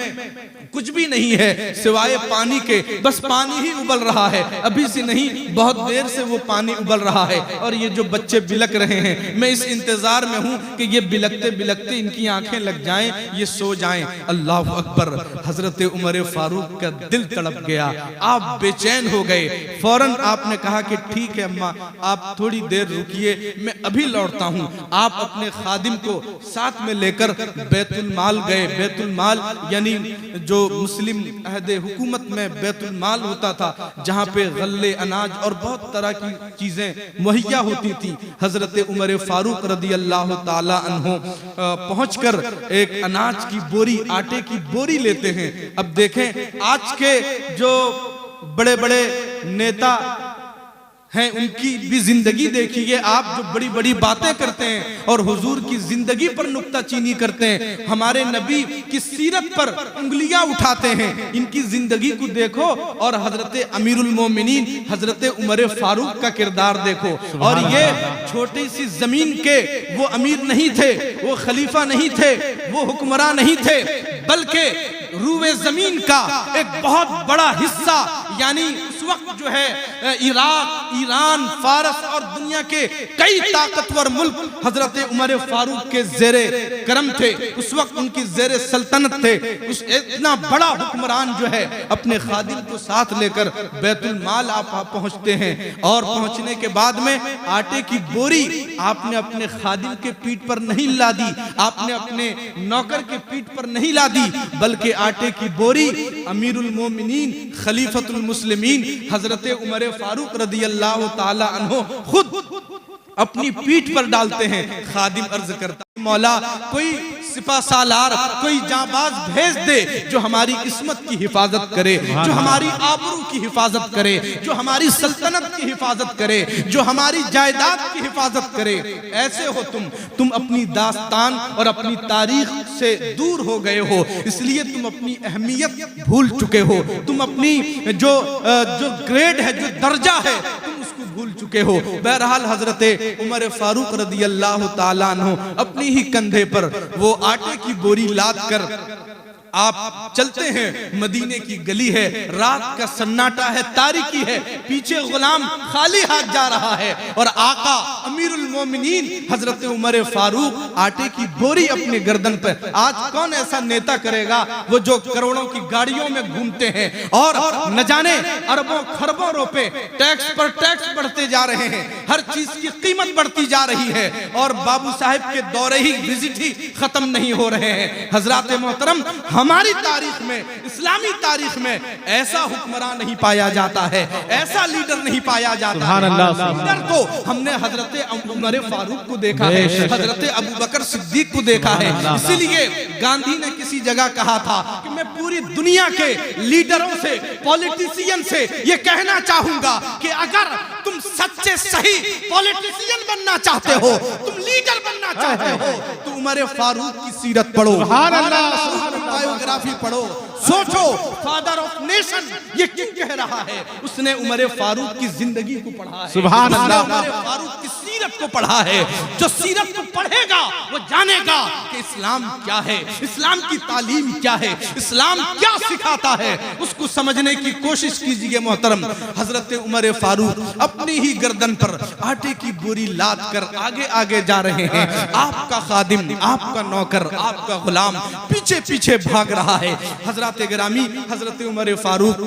Speaker 1: कुछ भी नहीं है सिवाय पानी के, बस पानी ही उबल रहा है, अभी से नहीं बहुत देर से वो पानी उबल रहा है और ये जो बच्चे बिलक रहे हैं, मैं इस इंतजार में हूं कि ये बिलकते बिलकते इनकी आंखें लग जाएं, ये सो जाएं। अल्लाह अकबर। हजरत उमर फारूक का दिल तड़प गया, आप बेचैन हो गए। फौरन आपने कहा कि ठीक है अम्मा, आप थोड़ी देर रुकिए, मैं अभी लौटता हूं। आप अपने खादिम को साथ में लेकर बैतुल माल गए। बैतुल माल यानी जो मुस्लिम अहद हुकूमत में बैतुल माल होता था, जहाँ पे गल्ले, अनाज और बहुत तरह की चीजें मुहैया होती थी। हजरत उमर फारूक रदी अल्लाह ताला अन्हो पहुंचकर एक अनाज की बोरी, आटे की बोरी लेते हैं। अब देखें आज के जो बड़े बड़े नेता हैं उनकी भी जिंदगी देखिए। आप जो बड़ी बड़ी बातें करते हैं और हुजूर की जिंदगी पर नुक्ताचीनी करते हैं, हमारे नबी की सीरत पर उंगलियां उठाते हैं, इनकी जिंदगी को देखो और हजरत अमीरुल मोमिनीन हजरत उमर फारूक का किरदार देखो। और ये छोटी सी जमीन के वो अमीर नहीं थे, वो खलीफा नहीं थे, वो हुक्मरान नहीं थे, बल्कि रूए जमीन का एक बहुत बड़ा हिस्सा, यानी उस वक्त जो है इराक, ईरान, फारस और दुनिया के कई ताकतवर मुल्क हजरत उमर फारूक के जेरे करम थे। उस वक्त उनकी जेरे सल्तनत थे। उस इतना बड़ा हुक्मरान जो है अपने खादिम को साथ लेकर बैतुल माल आप पहुंचते हैं, और पहुंचने के बाद में आटे की बोरी आपने अपने खादिम के पीठ पर नहीं लादी, आपने अपने नौकर के पीठ पर नहीं लादी, बल्कि आटे की बोरी अमीरुल मोमिनीन खलीफतुल मुस्लिमीन हजरत उमर फारूक रदियल्लाहु ताला अन्हो खुद अपनी पीठ पर डालते हैं। खादिम अर्ज करता है, मौला कोई सिपा सालार, कोई जाबाज भेज दे जो हमारी किस्मत की हिफाजत करे, जो हमारी आबरू की हिफाजत करे, जो हमारी सल्तनत की हिफाजत करे, जो हमारी जायदाद की हिफाजत करे। ऐसे हो तुम अपनी दास्तान और अपनी तारीख से दूर हो गए हो, इसलिए तुम अपनी अहमियत भूल चुके हो, तुम अपनी जो ग्रेड है, जो दर्जा है, तुम उसको भूल चुके हो। बहरहाल हजरत उमर फारूक रदियल्लाहु ताला अन्हु अपनी ही कंधे पर वो आटे की बोरी लाद कर आप चलते हैं। मदीने की गली है, रात का सन्नाटा है, तारीकी है, पीछे गुलाम खाली हाथ जा रहा है और आका अमीरुल मोमिनीन हजरत उमर फारूक आटे की बोरी अपने गर्दन पर। आज कौन ऐसा नेता करेगा वो जो करोड़ों की गाड़ियों में घूमते हैं और न जाने अरबों खरबों रुपए टैक्स पर टैक्स बढ़ते जा रहे हैं, हर चीज की कीमत बढ़ती जा रही है और बाबू साहब के दौरे ही विजिट ही खत्म नहीं हो रहे हैं। हजरात मोहतरम, हमारी तारीख में, इस्लामी तारीख में ऐसा हुक्मरान नहीं पाया जाता है, ऐसा लीडर नहीं पाया जाता है। लीडर तो हमने हजरत उमर फारूक को देखा है, हजरत अबू बकर सिद्दीक को देखा है। इसीलिए गांधी ने किसी जगह कहा था कि मैं पूरी दुनिया के लीडरों से, पॉलिटिशियन से ये कहना चाहूंगा कि अगर तुम सच्चे सही पॉलिटिशियन बनना चाहते हो, तुम लीडर बनना चाहते हो, तो उमर फारूक की सीरत पढ़ो, बायोग्राफी पढ़ो, सोचो फादर ऑफ नेशन ये क्या कह रहा है। उसने उमर फारूक की जिंदगी को पढ़ा है, सुभान अल्लाह, उमर फारूक की सीरत को पढ़ा है। जो सीरत को पढ़ेगा वो जानेगा कि इस्लाम क्या है, इस्लाम की तालीम क्या है, इस्लाम क्या सिखाता है, उसको समझने की कोशिश कीजिए मोहतरम। हजरत उमर फारूक अपनी ही गर्दन पर आटे की बोरी लाद कर आगे आगे जा रहे हैं। आपका खादिम, आपका नौकर, आपका गुलाम पीछे पीछे भाग रहा है। हजरत गिरामी हजरत उमर फारूक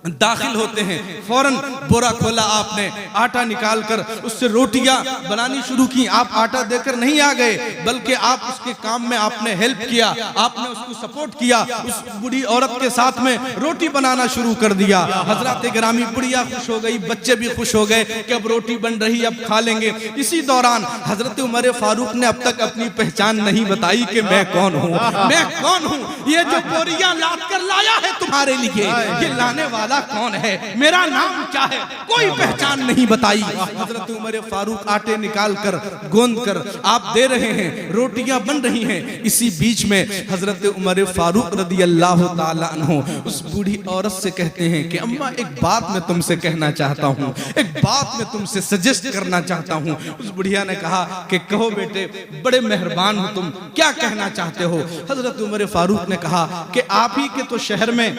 Speaker 1: दाखिल होते हैं, फौरन बोरा खोला, आपने आटा निकाल कर उससे रोटियां बनानी शुरू की। आप आटा देकर नहीं आ गए, बल्कि आप उसके काम में आपने हेल्प किया, आपने उसको सपोर्ट किया, उस बूढ़ी औरत के साथ में रोटी बनाना शुरू कर दिया। हजरत गिरामी, बुढ़िया खुश हो गई, बच्चे भी खुश हो गए कि अब रोटी बन रही, अब खा लेंगे। इसी दौरान हजरत उमर फारूक ने अब तक अपनी पहचान नहीं बताई कि मैं कौन हूँ, मैं कौन हूँ। ये जो बोरियां लाद कर लाया है तुम्हारे लिए, ये लाने वाला कौन है, मेरा नाम क्या है, कोई पहचान नहीं बताई। हजरत उमर फारूक आटे निकाल कर गोंद कर आप दे रहे हैं, रोटियां बन रही हैं। इसी बीच में हजरत उमर फारूक रदियल्लाहु ताला अन्हु उस बूढ़ी औरत से कहते हैं कि अम्मा, एक बात मैं तुमसे कहना चाहता हूँ, एक बात मैं तुमसे सजेस्ट करना चाहता हूँ। उस बुढ़िया ने कहा कि कहो बेटे, बड़े मेहरबान हो, तुम क्या कहना चाहते हो। हजरत उमर फारूक ने कहा कि आप ही के तो शहर में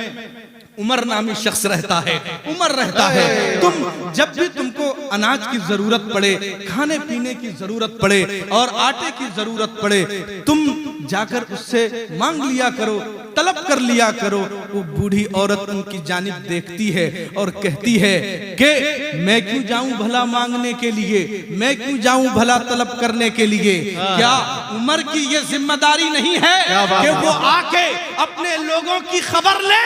Speaker 1: उमर नामी शख्स रहता है, उमर रहता है। तुम जब भी तुमको अनाज की जरूरत पड़े, खाने पीने की जरूरत पड़े और आटे की जरूरत पड़े, तुम जाकर उससे मांग लिया करो, तलब कर लिया करो। वो बूढ़ी औरत उनकी जानिब देखती है और कहती है कि मैं क्यों जाऊं भला मांगने के लिए, मैं क्यों जाऊं भला तलब करने के लिए। क्या उमर की ये जिम्मेदारी नहीं है कि वो आके अपने लोगों की खबर ले,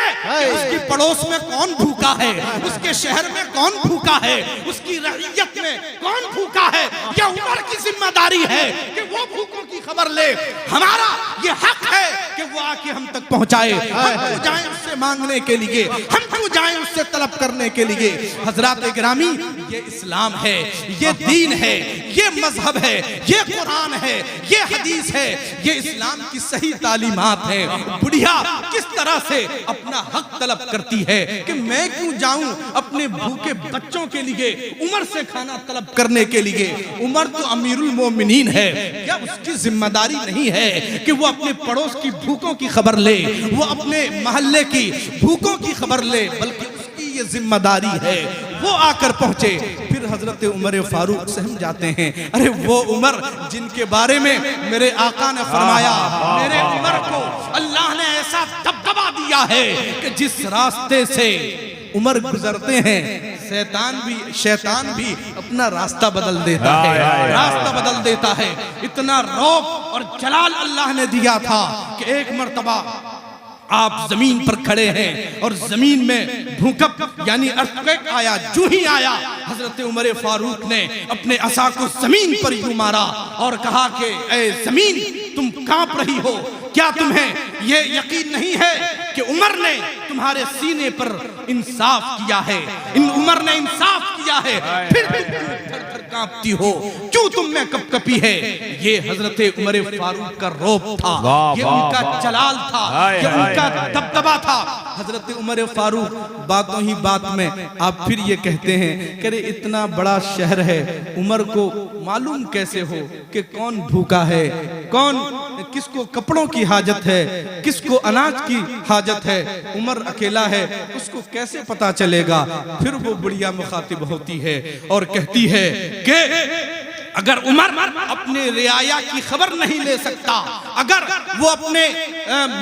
Speaker 1: उसकी पड़ोस में कौन भूखा है, उसके शहर में कौन भूखा है, उसकी रईयत में कौन भूखा है। यह उमर की जिम्मेदारी है कि वो भूखों की खबर ले। हमारा ये हक है कि वो आके हम तक पहुंचाए, हम क्यों जाएं उससे मांगने के लिए, हम क्यों जाएं उससे तलब करने के लिए। हजरात गिरामी, ये इस्लाम है, ये दीन है, ये मजहब है, ये कुरान है, ये हदीस है, ये इस्लाम की सही तालीमात है। बुढ़िया किस तरह से अपना हक तलब करती है कि मैं क्यों जाऊं अपने भूखे बच्चों के लिए उमर से खाना तलब करने के लिए। उमर तो अमीरुल मोमिनीन है, क्या उसकी जिम्मेदारी नहीं है कि वो अपने पड़ोस की भूखों की खबर ले, वो अपने मोहल्ले की भूखों की खबर ले, बल्कि उसकी ये जिम्मेदारी है वो आकर पहुंचे। फिर हजरत उमर फारूक से हम जाते हैं, अरे वो उमर जिनके बारे में मेरे आका ने फरमाया, मेरे उमर को अल्लाह ने ऐसा दबदबा दिया है कि जिस रास्ते से उमर गुजरते हैं शैतान भी अपना रास्ता बदल देता है, रास्ता बदल देता है। इतना रौब और जलाल अल्लाह ने दिया था कि एक मर्तबा आप जमीन पर खड़े हैं और जमीन में भूकंप यानी अर्थक्वेक आया। जो ही आया हजरत उमर फारूक ने अपने असा को जमीन पर यूं मारा और कहा कि ए जमीन तुम कांप रही हो, क्या तुम्हें ये यकीन नहीं है कि उमर ने तुम्हारे सीने पर इंसाफ किया है, इन उमर ने इंसाफ किया है, फिर थर-थर कांपती हो, क्यों तुम में कपकपी है। ये हजरत उमर फारूक का रौब था, ये उनका जलाल था, ये उनका दबदबा था। हजरत उमर फारूक बातों ही बात में आप फिर ये कहते हैं कि अरे इतना बड़ा शहर है, उमर को मालूम कैसे हो कि कौन भूखा है, कौन किसको कपड़ों की हाजत है, किसको अनाज की हाजत है। उमर अकेला है, उसको कैसे पता चलेगा। फिर वो बुढ़िया मुखातिब होती है और कहती है कि अगर उमर अपने रियाया की खबर नहीं ले सकता, अगर वो अपने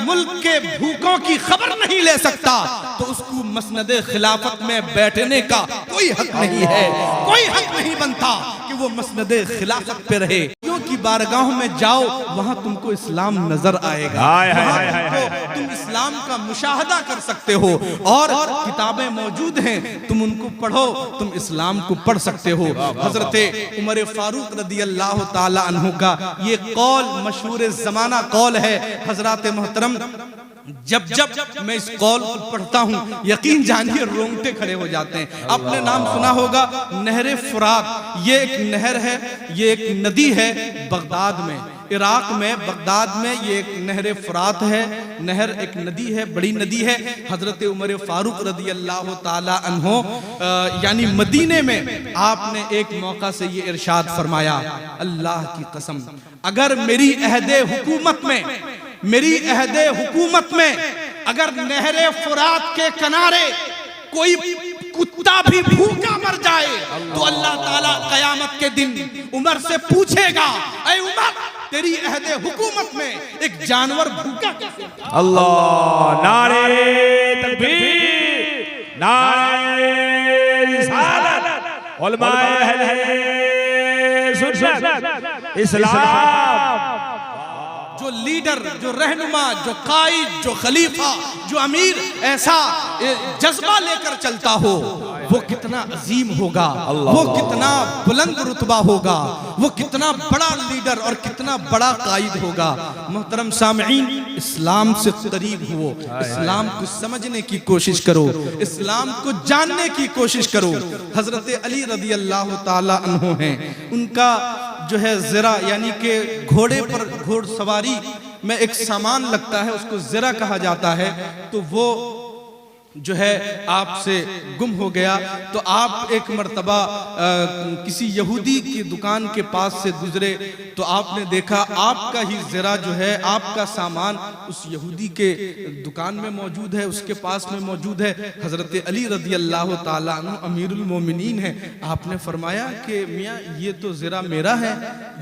Speaker 1: मुल्क के भूखों की खबर नहीं ले सकता, तो उसको मसनदे खिलाफत में बैठने का कोई हक नहीं है, कोई हक नहीं बनता कि वो मसनदे खिलाफत पे रहे। की बारगाहों में जाओ, वहां तुमको इस्लाम नजर आएगा, वहां तुम इस्लाम का मुशाहदा कर सकते हो और किताबें मौजूद हैं, तुम उनको पढ़ो, तुम इस्लाम को पढ़ सकते हो। हजरत उमर फारूक रदी अल्लाह ताला अन्हु का ये कौल मशहूर जमाना कौल है। हजरत मोहतरम जब जब मैं इस कौल को पढ़ता हूँ, यकीन जानिए रोंगटे खड़े हो जाते हैं। आपने नाम सुना होगा नहर फुरात, ये एक नहर है, ये एक नदी है बगदाद में, इराक में बगदाद में ये एक नहर फुरात है। नहर एक नदी है, बड़ी नदी है। हजरत उमर फारूक रदी अल्लाह ताला अन्हो यानी मदीने में आपने एक मौका से ये इरशाद फरमाया, अल्लाह की कसम अगर मेरी अहदे हुकूमत में अगर नहरे फुरात के किनारे कोई कुत्ता भी भूखा मर जाए तो अल्लाह ताला कयामत के दिन उमर से पूछेगा, ऐ उमर तेरी अहदे हुकूमत में एक जानवर भूखा कैसे?
Speaker 3: अल्लाह, नारे तकबीर, नारे रिसालत, उलमाए अहले सुन्नत इस्लाम।
Speaker 1: जो लीडर, जो रहनुमा, जो कायद, जो खलीफा, जो अमीर ऐसा जज्बा लेकर चलता हो, वो कितना अजीम होगा, वो कितना बुलंद रुतबा होगा, वो कितना बड़ा लीडर और कितना बड़ा कायद होगा। मोहतरम सामईन, इस्लाम से करीब हो, इस्लाम को समझने की कोशिश करो, इस्लाम को जानने की कोशिश करो। हजरत अली रदी अल्लाह ताला अन्हु हैं, उनका जो है ज़रा यानी कि घोड़े पर घोड़सवारी में एक सामान लगता है, उसको ज़रा कहा जाता है। तो वो जो है आपसे गुम हो गया, तो आप एक मर्तबा किसी यहूदी की दुकान के पास से गुजरे तो आपने देखा आपका ही ज़रा जो है, आपका सामान उस यहूदी के दुकान में मौजूद है, उसके पास में मौजूद है। हज़रत अली रज़ी अल्लाह ताला अन्हु अमीरुल मोमिनीन है। आपने फरमाया कि मियाँ ये तो ज़रा मेरा है,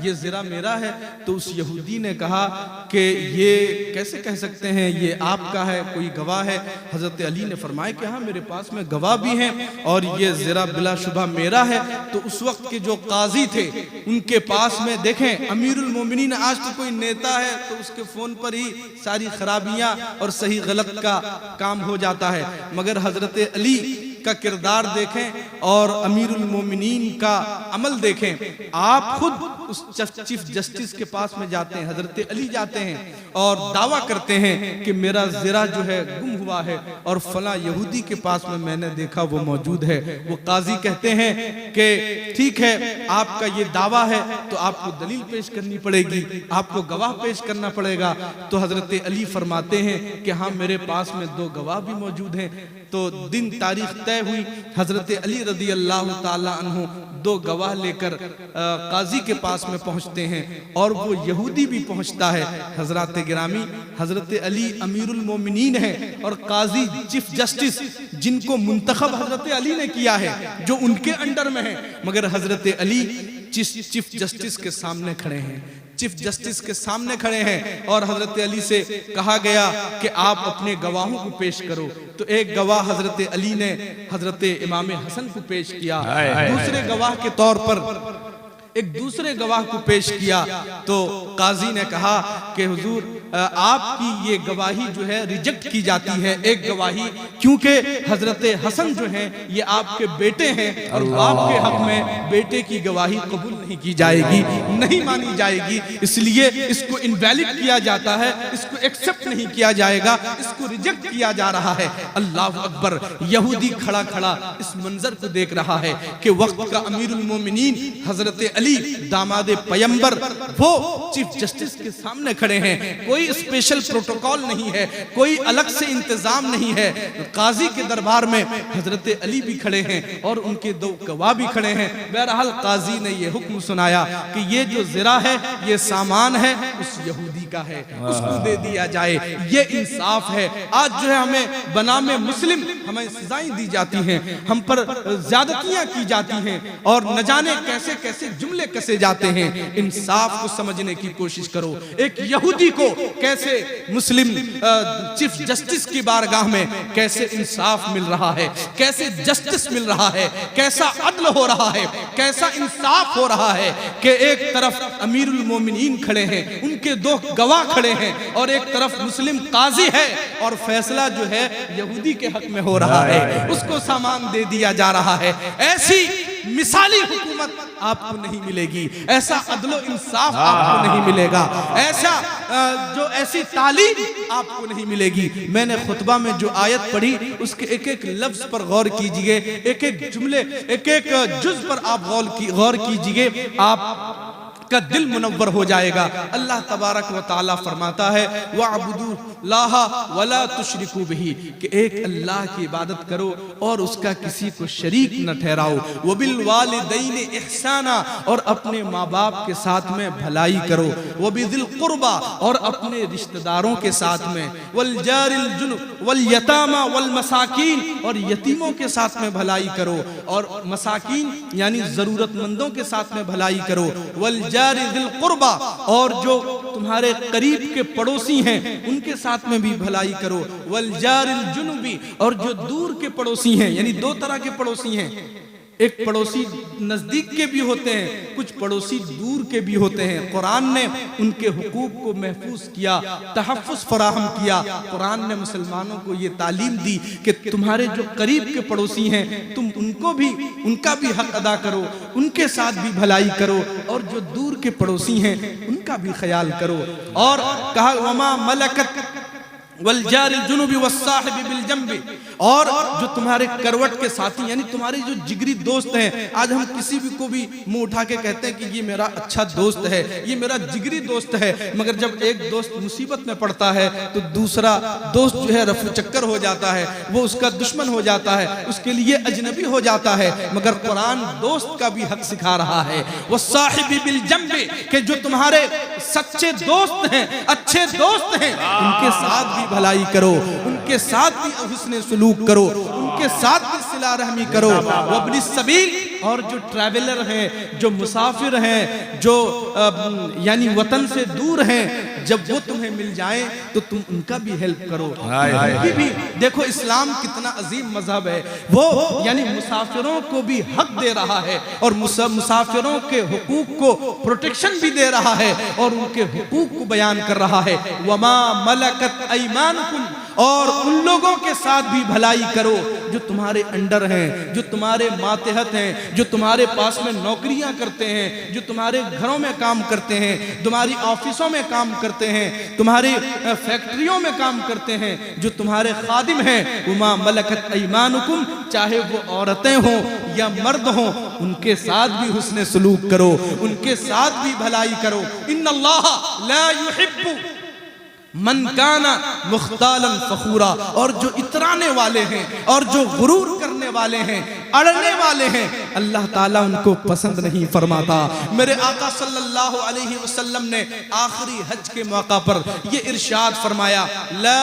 Speaker 1: ये ज़रा मेरा है। तो उस यहूदी ने कहा कि ये कैसे कह सकते हैं, ये आपका है, कोई गवाह है? हज़रत अली ने फरमाया कि हाँ मेरे पास में गवाह भी हैं और ये ज़रा बिलाशुबा मेरा है। तो उस वक्त के जो काजी थे उनके पास में देखें, अमीरुल मोमिनीन, आज तो कोई नेता है तो उसके फ़ोन पर ही सारी खराबियाँ और सही गलत का काम हो जाता है, मगर हज़रत अली का किरदार देखें और अमीरुल मोमिनीन का अमल देखें। आप खुद उस चीफ जस्टिस के पास में जाते हैं, हजरत अली जाते हैं और दावा करते हैं कि मेरा ज़रा जो है गुम हुआ है और फला यहूदी के पास में मैंने देखा वो मौजूद है। वो काजी कहते हैं कि ठीक है, आपका ये दावा है तो आपको दलील पेश करनी पड़ेगी, आपको गवाह पेश करना पड़ेगा। तो हजरत अली फरमाते हैं कि हाँ, मेरे पास में 2 गवाह भी मौजूद हैं। तो दिन तारीख तय हुई, हजरत अली रदी अल्लाह ताला अन्हु 2 गवाह लेकर काजी के पास में पहुंचते हैं और वो यहूदी भी पहुंचता है। हजरत गिरामी, हजरत अली अमीरुल मोमिनीन है और काजी चीफ जस्टिस जिनको मुंतखब हजरत अली ने किया है, जो उनके अंडर में है, मगर हजरत अली चीफ जस्टिस के सामने खड़े हैं, चीफ जस्टिस के सामने खड़े हैं और हजरत अली से कहा गया कि आप अपने गवाहों को पेश करो। तो एक गवाह हजरत अली ने हजरत इमाम हसन को पेश किया, दूसरे गवाह के तौर पर एक दूसरे गवाह को पेश किया। तो काजी ने कहा कि हुजूर, आपकी ये गवाही जो है रिजेक्ट की जाती है, एक गवाही, क्योंकि हजरत हसन जो हैं ये आपके बेटे हैं और बाप के हक में बेटे की गवाही कबूल नहीं की जाएगी, नहीं मानी जाएगी, इसलिए इसको इनवैलिड किया जाता है, इसको एक्सेप्ट नहीं किया जाएगा, इसको रिजेक्ट किया जा रहा है। अल्लाह अकबर। यहूदी खड़ा खड़ा इस मंजर को देख रहा है कि वक्त का अमीरुल मोमिनीन हजरत अली दामाद पैगंबर वो चीफ जस्टिस के सामने खड़े हैं। कोई स्पेशल प्रोटोकॉल नहीं है, कोई अलग से इंतजाम नहीं है। काजी के दरबार में हजरत अली भी खड़े हैं और उनके 2 गवाह भी खड़े हैं। बहरहाल काजी ने ये हुक्म सुनाया कि ये जो ज़रा है ये सामान है उस यहूदी का है, उसको दे दिया जाए, ये इंसाफ है। आज जो है हमें बनामे मुस्लिम हमें सजाएं दी जाती हैं, हम पर ज्यादतियां की जाती हैं और न जाने कैसे कैसे जुमले कसे जाते हैं। इंसाफ को समझने की कोशिश करो। एक यहूदी को कैसे मुस्लिम चीफ जस्टिस की बारगाह में कैसे इंसाफ मिल रहा है, कैसे जस्टिस मिल रहा है, कैसा अदल हो रहा है, कैसा इंसाफ हो रहा है कि एक तरफ अमीरुल मोमिनीन खड़े हैं, उनके 2 गवाह खड़े हैं और एक तरफ मुस्लिम काजी है और फैसला जो है यहूदी के हक में हो रहा है, उसको सामान दे दिया जा रहा है। ऐसी मिसाली हुकूमत आपको नहीं मिलेगी, ऐसा अदलो इंसाफ आपको नहीं मिलेगा, ऐसी तालीम आपको नहीं मिलेगी। मैंने खुतबा में जो आयत पढ़ी उसके एक एक लफ्ज पर गौर कीजिए, एक एक जुमले, एक एक जुज पर आप गौर कीजिए, आप का दिल मुनव्वर हो जाएगा। अल्लाह तबारक व तआला फरमाता है वअबुदुल्लाह वला तुशरिकू बिही, कि एक अल्लाह की इबादत करो और उसका किसी को शरीक न ठहराओ। वबिल वालिदैन इहसाना, और अपने माँ बाप के साथ में भलाई करो। वबिदिल कुर्बा, और अपने रिश्तेदारों के साथ में। वल जारिल जुनुब वल यतामा वल मसाकीन, और यतीमों के साथ में भलाई करो और मसाकीन यानी जरूरतमंदों के साथ में भलाई करो। वल जारी दिल कुर्बा, और जो तुम्हारे करीब के पड़ोसी हैं उनके साथ में भी भलाई करो। वल जारिल जुनुबी, और जो दूर के पड़ोसी हैं, यानी 2 तरह के पड़ोसी हैं, एक पड़ोसी नजदीक के भी होते हैं, कुछ पड़ोसी दूर के भी होते हैं। कुरान ने उनके हुकूक को महफूज किया, तहफ़्फ़ुज़ फराहम किया। कुरान ने मुसलमानों को ये तालीम दी कि तुम्हारे जो करीब के पड़ोसी हैं तुम उनका भी हक अदा करो, उनके साथ भी भलाई करो, और जो दूर के पड़ोसी हैं उनका भी ख्याल करो। और कहा वमा मलकत वल जारिल जुनुबी वस्साहिबी बिल जंबी, और जो तुम्हारे करवट के साथी यानी तुम्हारे जो जिगरी दोस्त हैं। आज हम किसी भी को भी मुंह उठा के कहते हैं कि ये मेरा अच्छा दोस्त है, ये मेरा जिगरी दोस्त है, मगर जब एक दोस्त मुसीबत में पड़ता है तो दूसरा दोस्त जो है रफू चक्कर हो जाता है, वो उसका दुश्मन हो जाता है, उसके लिए अजनबी हो जाता है। मगर कुरान दोस्त का भी हक सिखा रहा है, वस्साहिबी बिल जंबी, कि जो तुम्हारे सच्चे दोस्त हैं, अच्छे दोस्त हैं, उनके साथ भी भलाई करो, उनके साथ भी हुस्न सुलूक करो, उनके साथ भी सिला रहमी करो। वब्नि सबील, और जो ट्रैवलर हैं, जो मुसाफिर हैं, जो यानी वतन से दूर हैं, जब वो तुम्हें मिल जाएं तो तुम उनका भी हेल्प करो। उनकी भी देखो इस्लाम कितना अजीम मजहब है, वो यानी मुसाफिरों को भी हक दे रहा है और मुसाफिरों के हुकूक को प्रोटेक्शन भी दे रहा है और उनके हुकूक को बयान कर रहा है। वमा मलकत ऐमानुकुम, और उन लोगों के साथ भी भलाई करो जो तुम्हारे अंडर हैं, जो तुम्हारे मातहत हैं, जो तुम्हारे पास में नौकरियां करते हैं, जो तुम्हारे घरों में काम करते हैं, तुम्हारी ऑफिसों में काम करते हैं, तुम्हारी फैक्ट्रियों में काम करते हैं, जो तुम्हारे खादिम हैं। उमा मलकत ऐमानुकुम, चाहे वो औरतें हों या मर्द हों, उनके साथ भी हुस्ने सलूक करो, उनके साथ भी भलाई करो। इन्नल्लाह ला युहिब्बु मन काना मुख्तालन फखूरा, और जो इतराने वाले हैं और जो गुरूर करने वाले हैं, अड़ने वाले हैं, अल्लाह ताला उनको पसंद नहीं फरमाता। मेरे आका सल्लल्लाहु अलैहि वसल्लम ने आखिरी हज के मौका पर ये इरशाद फरमाया, ला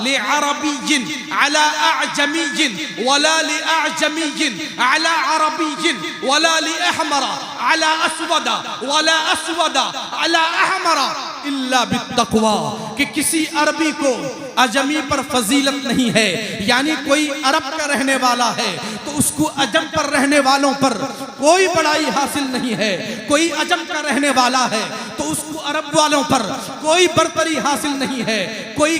Speaker 1: लि अरबिय्यिन अला अअजमिय्यिन वला लि अअजमिय्यिन अला अरबिय्यिन वला लि अहमरा अला अस्वदा वला अस्वदा अला अहमरा इल्ला बित्तक़वा, कि किसी अरबी को अजमी पर फजीलत नहीं है, यानी कोई अरब का रहने वाला है तो उसको अजम पर रहने वालों पर कोई बड़ाई हासिल नहीं है, कोई अजम का रहने वाला है तो उसको अरब वालों पर कोई बरतरी हासिल नहीं है, कोई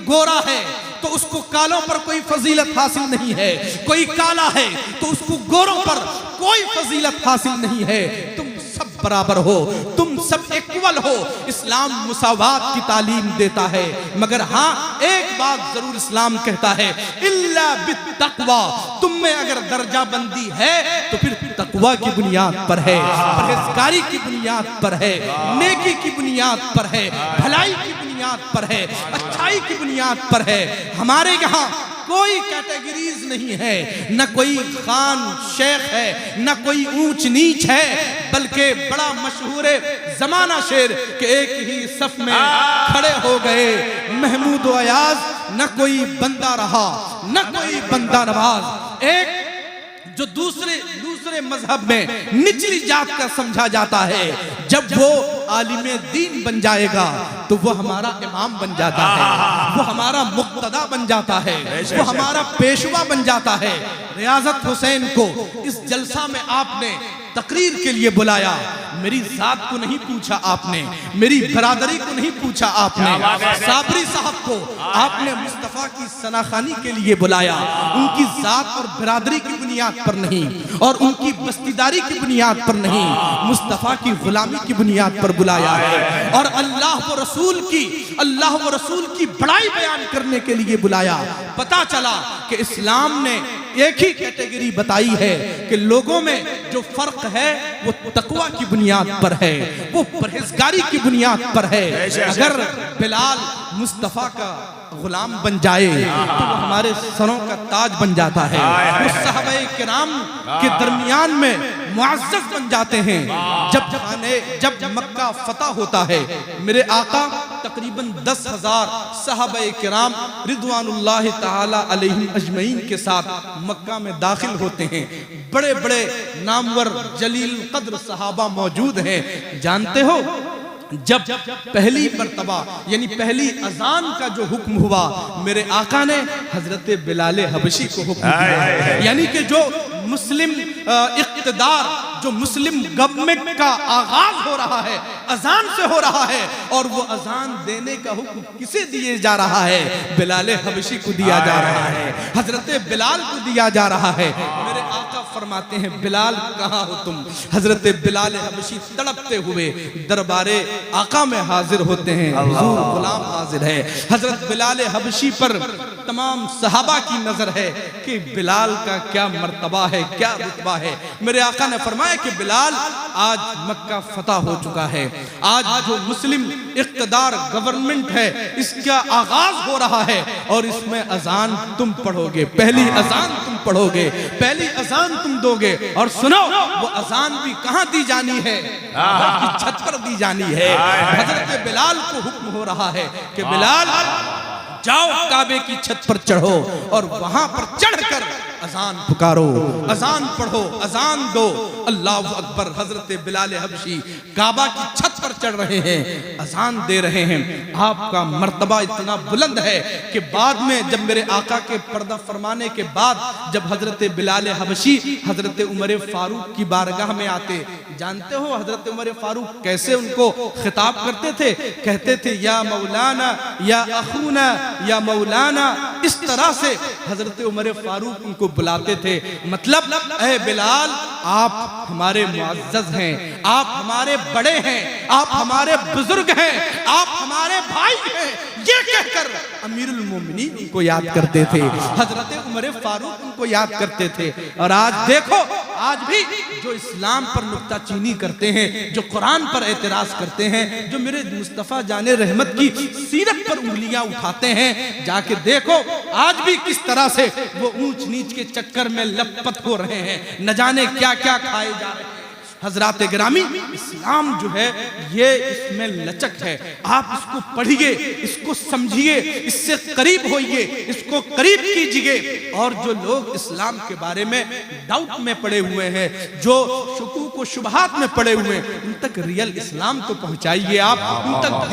Speaker 1: गोरा है तो उसको कालों पर कोई फजीलत हासिल नहीं है, कोई काला है तो उसको गोरों पर कोई फजीलत हासिल नहीं है। तुम सब बराबर हो, तुम सब इक्वल हो। इस्लाम मुसावात की तालीम देता है, मगर हाँ एक बात जरूर इस्लाम कहता है, इल्ला बित्तक़वा, तुम में अगर दर्जा बंदी है तो फिर तकवा की बुनियाद पर है, परहेजगारी की बुनियाद पर है, नेकी की बुनियाद पर है, भलाई की बुनियाद पर है, अच्छाई की बुनियाद पर है। हमारे यहाँ कोई कैटेगरीज नहीं है, न कोई खान शेख है, न कोई ऊंच नीच है, बल्कि बड़ा मशहूर जमाना शेर के एक ही सफ में खड़े हो गए महमूद व अयाज, न कोई बंदा रहा न कोई बंदा नवाज। एक जो दूसरे मजहब में निचली जात का समझा जाता है, जब वो आलिमे दीन बन जाएगा तो वो हमारा इमाम बन जाता है, वो हमारा मुक्तदा बन जाता है, वो हमारा पेशवा बन जाता है। रियाजत हुसैन को इस जलसा में आपने तकरीर के लिए बुलाया, मेरी जात को नहीं पूछा आपने, मेरी बरादरी को नहीं पूछा आपने, साबरी साहब को आपने मुस्तफ़ा की सनाखानी के लिए बुलाया, उनकी जात और बरादरी की बुनियाद पर नहीं और उनकी बस्तीदारी की बुनियाद पर नहीं, मुस्तफ़ा की गुलामी की बुनियाद पर बुलाया है। और अल्लाह व रसूल की बड़ाई बयान करने के लिए बुलाया। पता चला कि इस्लाम ने एक ही कैटेगरी बताई है कि लोगों में जो फर्क है वो तकवा की बुनियाद पर है, वो परहेजगारी की बुनियाद पर है। अगर बिलाल मुस्तफ़ा का गुलाम बन जाए तो वो हमारे सरों का ताज बन जाता है, वो सहाबाए किराम के दरमियान में मुअज़्ज़ज़ बन जाते हैं। जब मक्का फतह होता है, मेरे आका तकरीबन 10,000 सहाबाए किराम रिदवानुल्लाह ताला अलैहिम अजमईन के साथ मक्का में दाखिल होते हैं। बड़े बड़े नामवर जलील कद्र सहाबा मौजूद हैं। जानते हो, जब पहली मर्तबा यानी पहली अजान का जो हुक्म हुआ, मेरे आका ने हजरत बिलाल हबशी को हुक्म दिया, यानी कि जो मुस्लिम इक़्तिदार, जो मुस्लिम गवर्नमेंट का आगाज हो रहा है अजान से हो रहा है, और वो अजान देने का हुक्म किसे दिए जा रहा है? बिलाल हबशी को दिया जा रहा है, हजरत बिलाल को दिया जा रहा है। मेरे आका फरमाते हैं, बिलाल कहाँ हो तुम? हजरत बिलाल हबशी तड़पते हुए दरबारे आका में हाजिर होते हैं, हुजूर गुलाम हाजिर है। हजरत बिलाल हबशी पर तमाम सहाबा की नजर है कि बिलाल का क्या मर्तबा है, क्या रुतबा है। मेरे आका ने फरमाया कि बिलाल, आज मक्का फतह हो चुका है, आज जो मुस्लिम इक़्तिदार गवर्नमेंट है इसका आगाज हो रहा है और इसमें अजान तुम पढ़ोगे, पहली अजान तुम पढ़ोगे, पहली अजान तुम दोगे। और सुनो, वो अजान भी कहाँ दी जानी है? छत पर दी जानी है। हजरत बिलाल को हुक्म हो रहा है कि बिलाल जाओ काबे की छत पर चढ़ो और वहां पर चढ़कर अजान पुकारो, अजान पढ़ो, अजान दो। अल्लाह अकबर। हजरत बिलाल हबशी काबा की छत पर चढ़ रहे हैं, अजान दे रहे हैं। आपका मर्तबा इतना बुलंद है कि बाद में जब मेरे आका के पर्दा फरमाने के बाद जब हजरत बिलाल हबशी हजरत उमर फारूक की बारगाह में आते, जानते हो हजरत उमर फारूक कैसे उनको खिताब करते थे? कहते थे या मौलाना, या अखूना, या मौलाना। इस तरह से हजरत उमर फारूक उनको बुलाते थे। मतलब ऐ बिलाल, आप हमारे मुअज़्ज़ज़ हैं, आप हमारे बड़े हैं, आप हमारे बुजुर्ग हैं, आप हमारे भाई हैं। ये कहकर अमीरुल मोमिनीन उनको याद करते थे, हजरत उमर फारूक उनको याद करते थे। और आज देखो, आज भी जो इस्लाम पर नुक्ताचीनी करते हैं, जो कुरान पर एतराज करते हैं, जो मेरे मुस्तफ़ा जाने रहमत की सीरत पर उंगलियां उठाते हैं, जाके देखो आज भी किस तरह से वो ऊंच नीच के चक्कर में लपत हो रहे हैं, न जाने क्या क्या खाए जा रहे हैं। हजरात गिरामी, इस्लाम जो है ये इसमें लचक है। आप इसको पढ़िए, इसको समझिए, इससे करीब होइए, इसको करीब कीजिए। और जो लोग इस्लाम के बारे में डाउट में पड़े हुए हैं, जो शुकूक व शुबहात में पड़े हुए हैं, उन तक रियल इस्लाम तो पहुंचाइए आप, उन तक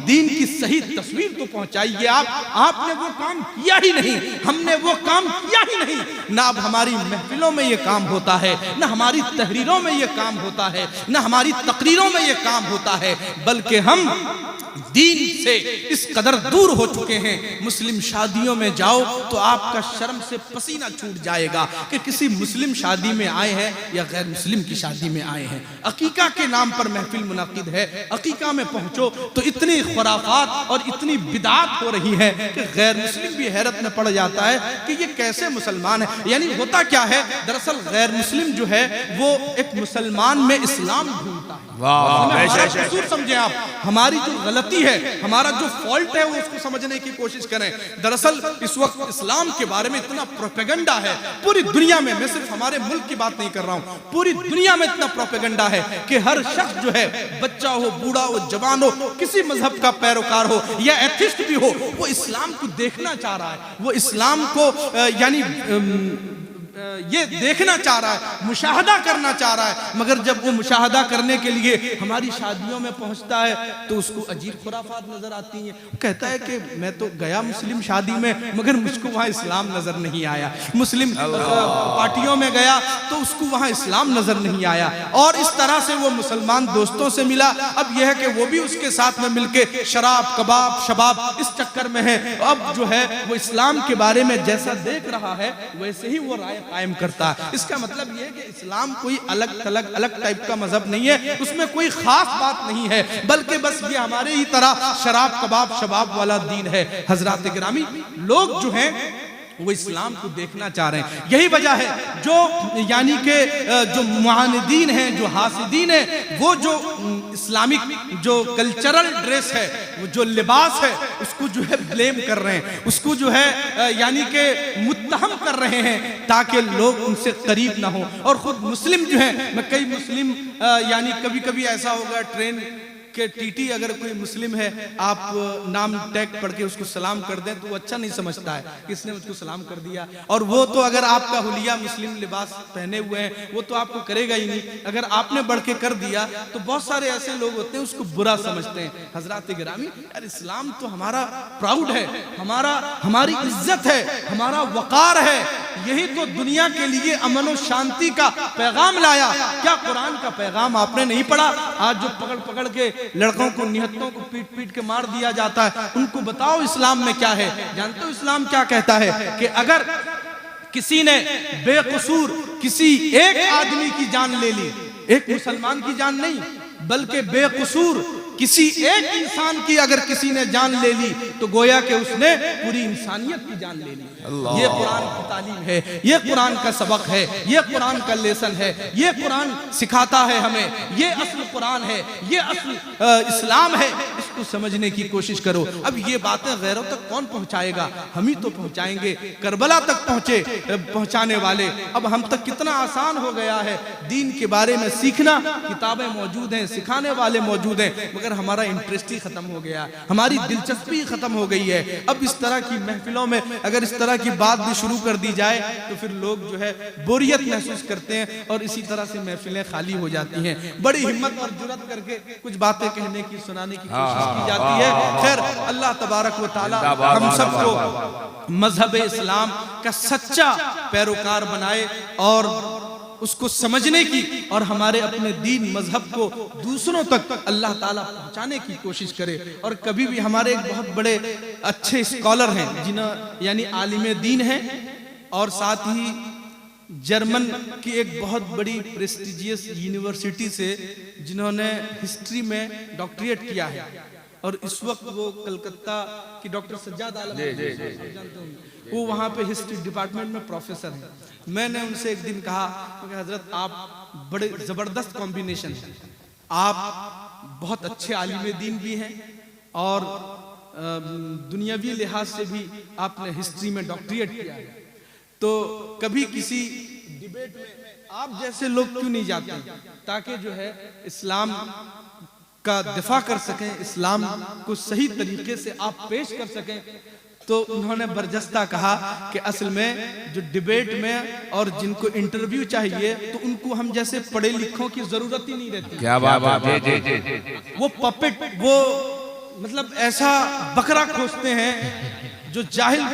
Speaker 1: दीन की सही तस्वीर तो पहुंचाइए आप। आपने वो काम किया ही नहीं, हमने वो काम किया ही नहीं। ना अब हमारी महफिलों में ये काम होता है, ना हमारी तहरीरों में ये काम होता है, ना हमारी तकरीरों में ये काम होता है, बल्कि हम दीन से इस कदर दूर हो चुके हैं। मुस्लिम शादियों में जाओ तो आपका शर्म से पसीना छूट जाएगा कि किसी मुस्लिम शादी में आए हैं या गैर मुस्लिम की शादी में आए हैं। अकीका के नाम पर महफिल मुनाकिद है, अकीका में पहुंचो तो इतनी खुराफात और इतनी बिदात हो रही है कि गैर मुस्लिम भी हैरत में पड़ जाता है कि ये कैसे मुसलमान है। यानी होता क्या है, दरअसल गैर मुस्लिम जो है वो एक मुसलमान में इस्लाम ढूंढता है। कसूर समझे आप, हमारी जो गलती है, हमारा जो फॉल्ट है, वो उसको समझने की कोशिश करें। दरअसल इस वक्त इस्लाम के बारे में इतना प्रोपेगेंडा है पूरी दुनिया में, मैं सिर्फ हमारे मुल्क की बात नहीं कर रहा हूँ, पूरी दुनिया में इतना प्रोपेगेंडा है कि हर शख्स जो है, बच्चा हो, बूढ़ा हो, जवान हो, किसी मजहब का पैरोकार हो या एथिस्ट भी हो, वो इस्लाम को देखना चाह रहा है, वो इस्लाम को यानी ये देखना चाह रहा है, मुशाहदा करना चाह रहा है। मगर जब वो मुशाहदा करने के लिए हमारी शादियों में पहुंचता है तो उसको अजीब खुराफात नजर आती हैं। वो कहता है कि मैं तो गया मुस्लिम शादी में, मगर मुझको वहाँ इस्लाम नजर नहीं आया। मुस्लिम पार्टियों में गया तो उसको वहाँ इस्लाम नजर नहीं आया। और इस तरह से वो मुसलमान दोस्तों से मिला, अब यह है कि वो भी उसके साथ में मिलके शराब, कबाब, शबाब इस चक्कर में है। अब जो है वो इस्लाम के बारे में जैसा देख रहा है वैसे ही वो राय कायम करता है। इसका मतलब यह है कि इस्लाम कोई अलग टाइप का मजहब नहीं है, उसमें कोई खास बात नहीं है, बल्कि बस ये हमारे ही तरह शराब, कबाब, शबाब वाला दीन है। हजरात गिरामी, लोग जो हैं वो इस्लाम को देखना चाह रहे हैं। यही वजह है जो यानी कि जो मुआनिदीन हैं, जो हासिदीन हैं, वो जो इस्लामिक जो कल्चरल ड्रेस है, वो जो लिबास है, उसको जो है ब्लेम कर रहे हैं, उसको जो है यानी कि मुत्तहम कर रहे हैं ताकि लोग उनसे करीब ना हो। और खुद मुस्लिम जो है, मैं कई मुस्लिम यानी कभी कभी ऐसा होगा ट्रेन कि टीटी अगर कोई मुस्लिम है, आप नाम टैग पढ़ के उसको सलाम कर दें तो वो अच्छा नहीं समझता है किसने मुझको सलाम कर दिया। और वो तो अगर आपका हुलिया मुस्लिम लिबास पहने हुए हैं वो तो आपको करेगा ही नहीं, अगर आपने बढ़ के कर दिया तो बहुत सारे ऐसे लोग होते हैं उसको बुरा समझते हैं। हजरात गिरामी, यार इस्लाम तो हमारा प्राउड है, हमारी इज्जत है, हमारा वकार है, यही तो दुनिया के लिए अमन और शांति का पैगाम लाया। क्या कुरान का पैगाम आपने नहीं पढ़ा? आज जो पकड़ पकड़ के लड़कों को, निहत्तों को पीट पीट के मार दिया जाता है, उनको बताओ इस्लाम में क्या है। जानते हो इस्लाम क्या कहता है कि अगर किसी ने बेकसूर किसी एक आदमी की जान ले ली, एक मुसलमान की जान नहीं बल्कि बेकसूर किसी एक इंसान की अगर किसी ने जान ले ली तो गोया कि उसने पूरी इंसानियत की जान ले ली। ये कुरान की तालीम है, ये कुरान का सबक है, ये कुरान का लेसन है, ये कुरान सिखाता है हमें, ये असल कुरान है, ये असल इस्लाम है। इसको को समझने की कोशिश करो। अब ये बातें गैरों तक कौन पहुंचाएगा, हम ही तो पहुंचाएंगे। करबला तक पहुंचाने वाले, अब हम तक कितना आसान हो गया है दीन के बारे में सीखना। किताबें मौजूद हैं, सिखाने वाले मौजूद हैं, मगर हमारा इंटरेस्ट ही खत्म हो गया, हमारी दिलचस्पी खत्म हो गई है। अब इस तरह की महफिलों में अगर इस तरह की बात भी शुरू कर दी जाए तो फिर लोग जो है बोरियत महसूस करते हैं और इसी तरह से महफिलें खाली हो जाती हैं। बड़ी हिम्मत और जुर्रत करके कुछ बातें कहने की, सुनाने की कोशिश की जाती है। खैर, अल्लाह तबारक व तआला हम सबको मजहब इस्लाम का सच्चा पैरोकार बनाए और उसको समझने की और हमारे अपने दीन मजहब को दूसरों तक अल्लाह ताला पहुंचाने की कोशिश करे। और कभी भी हमारे एक बहुत बड़े अच्छे स्कॉलर हैं, जिन्हें यानी आलिम दीन हैं और साथ ही जर्मन की एक बहुत बड़ी प्रेस्टिजियस यूनिवर्सिटी से जिन्होंने हिस्ट्री में डॉक्टरेट किया है और इस वक्त वो कलकत्ता की डॉक्टर सज्जाद आलम वो वहाँ पे हिस्ट्री डिपार्टमेंट में प्रोफेसर हैं। मैंने उनसे एक दिन कहा कि हजरत आप बड़े ज़बरदस्त कॉम्बिनेशन हैं, आप बहुत अच्छे आलिम दीन भी हैं और दुनियावी लिहाज से भी आपने हिस्ट्री में डॉक्टरेट किया है, तो कभी किसी डिबेट में आप जैसे लोग क्यों नहीं जाते ताकि जो है इस्लाम का दिफा कर सकें, इस्लाम को सही तरीके से आप पेश कर सकें। तो उन्होंने बरजस्ता कहा कि असल में जो डिबेट में और जिनको इंटरव्यू चाहिए तो उनको हम जैसे पढ़े लिखों की जरूरत ही नहीं रहती।
Speaker 3: क्या बात है,
Speaker 1: वो पपेट, वो मतलब ऐसा बकरा खोजते हैं जो जाहिल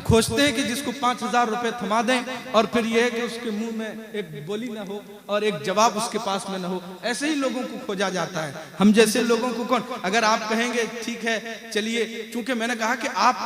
Speaker 1: खोजते हैं कि जिसको 5000 रुपए थमा दें और फिर यह है कि उसके मुंह में एक बोली ना हो और एक जवाब उसके पास में ना हो। ऐसे ही लोगों को खोजा जाता है। हम जैसे लोगों को कौन, अगर आप कहेंगे ठीक है चलिए, चूंकि मैंने कहा कि आप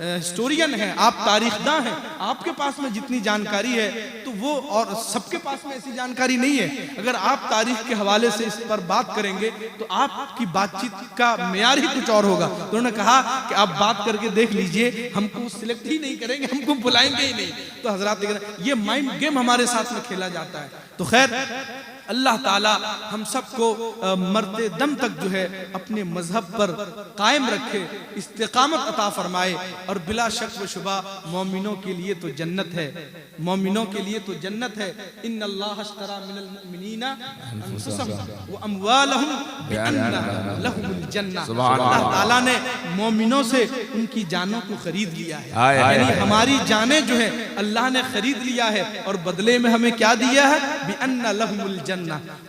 Speaker 1: हिस्टोरियन हैं, आप तारीखदां हैं, आपके पास में जितनी जानकारी है तो वो और सबके पास में ऐसी जानकारी नहीं है। अगर आप तारीख के हवाले से इस पर बात करेंगे तो आपकी बातचीत का मेयार ही कुछ और होगा। तो उन्होंने कहा कि आप बात करके देख लीजिए, हमको सिलेक्ट ही नहीं करेंगे, हमको बुलाएंगे ही नहीं। तो हजरात ये माइंड गेम हमारे साथ में खेला जाता है। तो खैर, अल्लाह ताला हम सबको मरते दम तक जो है अपने मजहब पर कायम रखे, इस्तिकामत अता फरमाए। और बिला शक व शुबा मोमिनों के लिए तो जन्नत है, मोमिनों के लिए तो जन्नत है। इन्नल्लाह अश्तरा मिनल मुमिनीना अनफुसहुम व अमवालहुम बिअन्ना लहुमुल जन्नह। अल्लाह ताला ने मोमिनों से उनकी जानों को खरीद लिया है, यानी हमारी जानें जो है अल्लाह ने खरीद लिया है और बदले में हमें क्या दिया है, बिअन्ना लहुमुल जन्नह।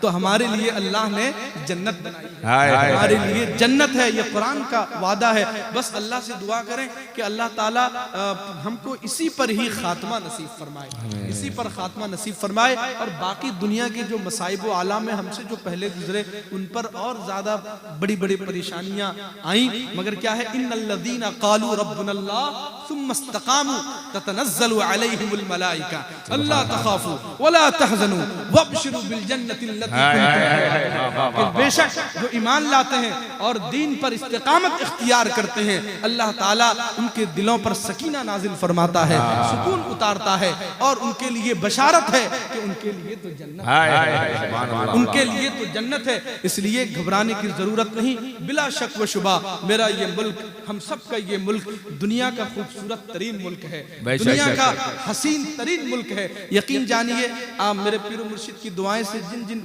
Speaker 1: तो हमारे लिए अल्लाह ने जन्नत बनाई है, हमारे लिए जन्नत है, ये कुरान का वादा है। बस अल्लाह से दुआ करें कि अल्लाह ताला हमको इसी पर ही खात्मा नसीब फरमाए, इसी पर खात्मा नसीब फरमाए। और बाकी दुनिया के जो मसाइब व आला में हमसे जो पहले गुजरे उन पर और ज्यादा बड़ी बड़ी परेशानियां आई, मगर क्या है, इन्नल्लज़ीना क़ालू रब्बुनल्लाह सुम्मा इस्तक़ामू ततनज़्ज़लु अलैहिमुल मलाइका अल्ला तख़ाफू वला तहज़नू वबशिरू बिल जन्नतिल लती कुंतुम। कि बेशक जो ईमान लाते हैं और दीन पर इस्तिकामत इख्तियार करते हैं, अल्लाह ताला उनके दिलों पर सकीना नाजिल फरमाता है, सुकून उतारता है और उनके लिए बशारत है कि उनके लिए तो जन्नत है, उनके लिए तो जन्नत है। इसलिए घबराने की जरूरत नहीं। बिला शक व शुबा मेरा ये मुल्क, हम सब का ये मुल्क दुनिया का खूबसूरत तरीन मुल्क है, दुनिया का हसीन तरीन मुल्क है। यकीन जानिए, आप मेरे पीर मुर्शिद की दुआएं से जिन जिन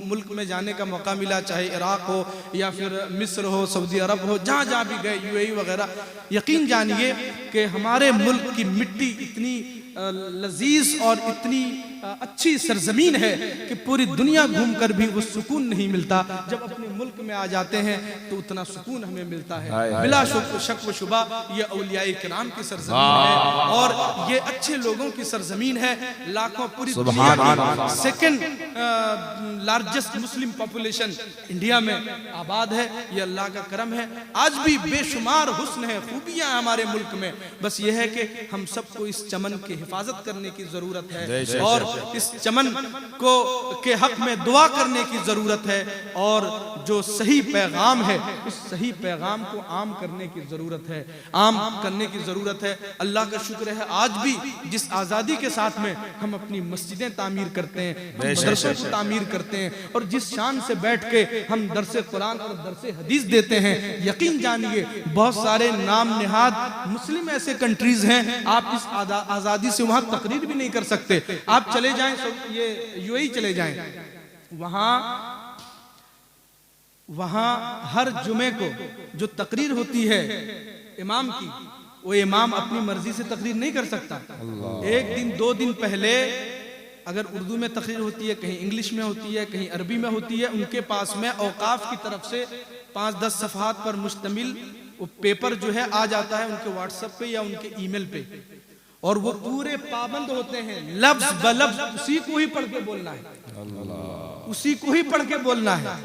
Speaker 1: मुल्क में जाने का मौका मिला, चाहे इराक हो या फिर मिस्र हो, सऊदी अरब हो, जहाँ जहाँ भी गए, यूएई वगैरह, यकीन जानिए कि हमारे मुल्क की मिट्टी इतनी लजीज और इतनी अच्छी सरजमीन है कि पूरी दुनिया घूमकर भी वो सुकून नहीं मिलता। जब अपने मुल्क में आ जाते हैं तो उतना सुकून हमें मिलता है। बिला शक व शुबा ये औलियाए किराम की सरजमीन है और ये अच्छे लोगों की सरजमीन है। लाखों, पूरी दुनिया की second largest Muslim population India में आबाद है। ये अल्लाह का करम है। आज भी बेशुमार हुस्न है, खूबियां हमारे मुल्क में। बस ये है कि हम सबको इस चमन की हिफाजत करने की जरूरत है और इस चमन को के हक में दुआ करने की ज़रूरत है, और जो सही पैगाम है उस सही पैगाम को आम करने की ज़रूरत है, आम करने की ज़रूरत है। अल्लाह का शुक्र है आज भी जिस आज़ादी के साथ में हम अपनी मस्जिदें तामीर करते हैं, मदरसों को तामीर करते हैं, और जिस शान से बैठ के हम दरसे कुरान और दरसे हदीस देते हैं, यकीन जानिए बहुत सारे नाम निहाद मुस्लिम ऐसे कंट्रीज हैं, आप इस आज़ादी से वहाँ तकरीर भी नहीं कर सकते। आप चले जाएं, ये यूएई चले जाएं, वहाँ हर जुमे को जो तकरीर होती है इमाम की, वो इमाम अपनी मर्जी से तकरीर नहीं कर सकता। एक दिन 2 दिन पहले अगर उर्दू में तकरीर होती है, कहीं इंग्लिश में होती है, कहीं अरबी में होती है, उनके पास में औकाफ की तरफ से 5-10 सफ़हात पर मुश्तमिल वो पेपर जो है आ जाता है उनके व्हाट्सएप पे या उनके ईमेल पे, और वो पूरे पाबंद होते हैं, लफ्ज बलफ्ज उसी को ही पढ़ के बोलना है, उसी को ही पढ़ के बोलना है।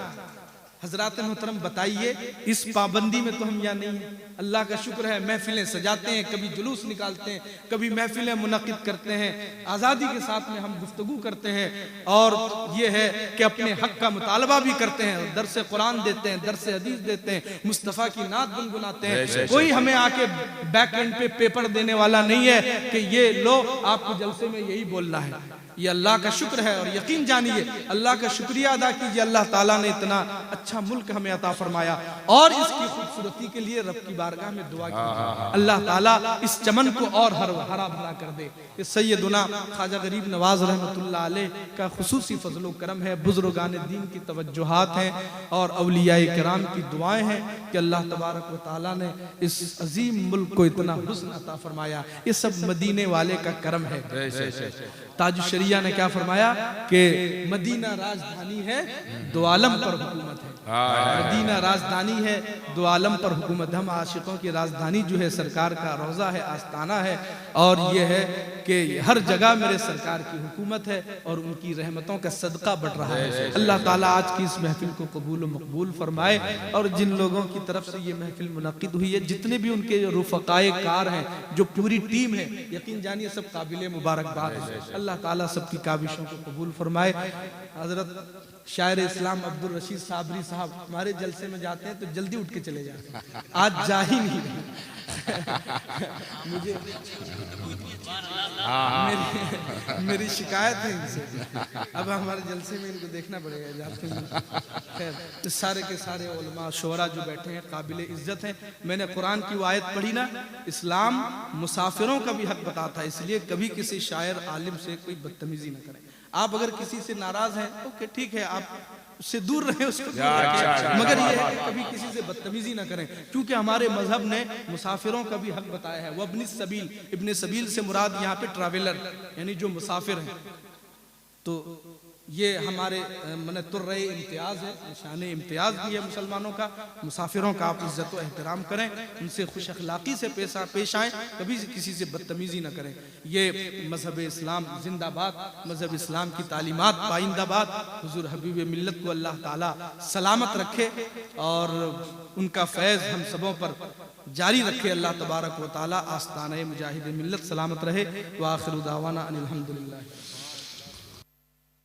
Speaker 1: हजरात मोहतरम बताइए, इस पाबंदी में तो हम यहाँ नहीं है। अल्लाह का शुक्र है महफिलें सजाते हैं, कभी जुलूस निकालते हैं, कभी महफिलें मुनक़िद करते हैं, आज़ादी के साथ में हम गुफ्तगू करते हैं, और ये है कि अपने हक का मुतालबा भी करते हैं, दरसे कुरान देते हैं, दरसे हदीस देते हैं, मुस्तफ़ा की नात गुनगुनाते हैं। कोई हमें आके बैक एंड पे पेपर देने वाला नहीं है कि ये लो आपको जलसे में यही बोलना है। ये अल्लाह का शुक्र है, और यकीन जानिए अल्लाह का शुक्रिया अदा कीजिए, अल्लाह ताला ने इतना अच्छा मुल्क हमें अता फरमाया, और इसकी खूबसूरती के लिए रब की बारगाह में दुआ कीजिए अल्लाह ताला इस चमन को और हरा भरा कर दे। ये सैयदुना ख्वाजा गरीब नवाज रहमतुल्लाह अलैह का खुसूसी फजलो करम है, बुजुर्गान दीन की तवज्जुहात हैं, और औलियाए किराम की दुआएं हैं कि अल्लाह तबारक व तआला ने इस अजीम मुल्क को इतना हुस्न अता फरमाया। ये सब मदीने वाले का करम है। ताज शरिया ने क्या फरमाया कि मदीना राजधानी है, दो आलम पर हुकूमत है। मदीना राजधानी है, दो आलम पर हुकूमत। हम आशिकों की राजधानी जो है सरकार का रोज़ा है, आस्ताना है, और ये है कि हर जगह मेरे सरकार की हुकूमत है, और उनकी रहमतों का सदका बढ़ रहा है। अल्लाह ताला आज की इस महफिल को कबूल व मकबूल फरमाए, और जिन लोगों की तरफ से ये महफिल मुनक़िद हुई है, जितने भी उनके रुफ़क़ाए कार हैं, जो पूरी टीम है, यकीन जानिए सब काबिल मुबारकबाद है। अल्लाह ताला सबकी काबिशों को कबूल फरमाए। हजरत शायर इस्लाम अब्दुल रशीद साबरी साहब हमारे जलसे में जाते हैं तो जल्दी उठ के चले जाते हैं, आज जा ही नहीं रहे। मुझे मेरी शिकायत है इनसे, अब हमारे जलसे में इनको देखना पड़ेगा जाते हैं। खैर, तो सारे के सारे उलमा शोरा जो बैठे हैं काबिल इज्जत हैं। मैंने कुरान की वो आयत पढ़ी ना, इस्लाम मुसाफिरों का भी हक बताता है, इसलिए कभी किसी शायर आलिम से कोई बदतमीजी न करें। आप अगर किसी से नाराज हैं ओके ठीक है, आप उससे दूर रहें, उसको दूर रखें, मगर ये है कि कभी किसी से बदतमीजी ना करें, क्योंकि हमारे मजहब ने मुसाफिरों का भी हक बताया है। वह इब्न सबील से मुराद यहाँ पे ट्रैवलर यानी जो मुसाफिर हैं, तो ये हमारे मने तुर्रे इम्तियाज़ है, निशान इम्तियाज़ भी है मुसलमानों का। मुसाफिरों का आप इज़्ज़त व एहतराम करें, उनसे खुश अखलाक़ी से पेश आएँ, कभी किसी से बदतमीज़ी न करें। ये मज़हब इस्लाम जिंदाबाद, मज़हब इस्लाम की तालीमात पाइंदाबाद। हुज़ूर हबीब मिल्लत को अल्लाह ताला सलामत रखे और उनका फैज़ हम सबों पर जारी रखे। अल्लाह तबारक व तआला आस्ताने मुजाहिद मिल्लत सलामत रहे। व आखिरु दावाना अनिल हम्दुलिल्लाह।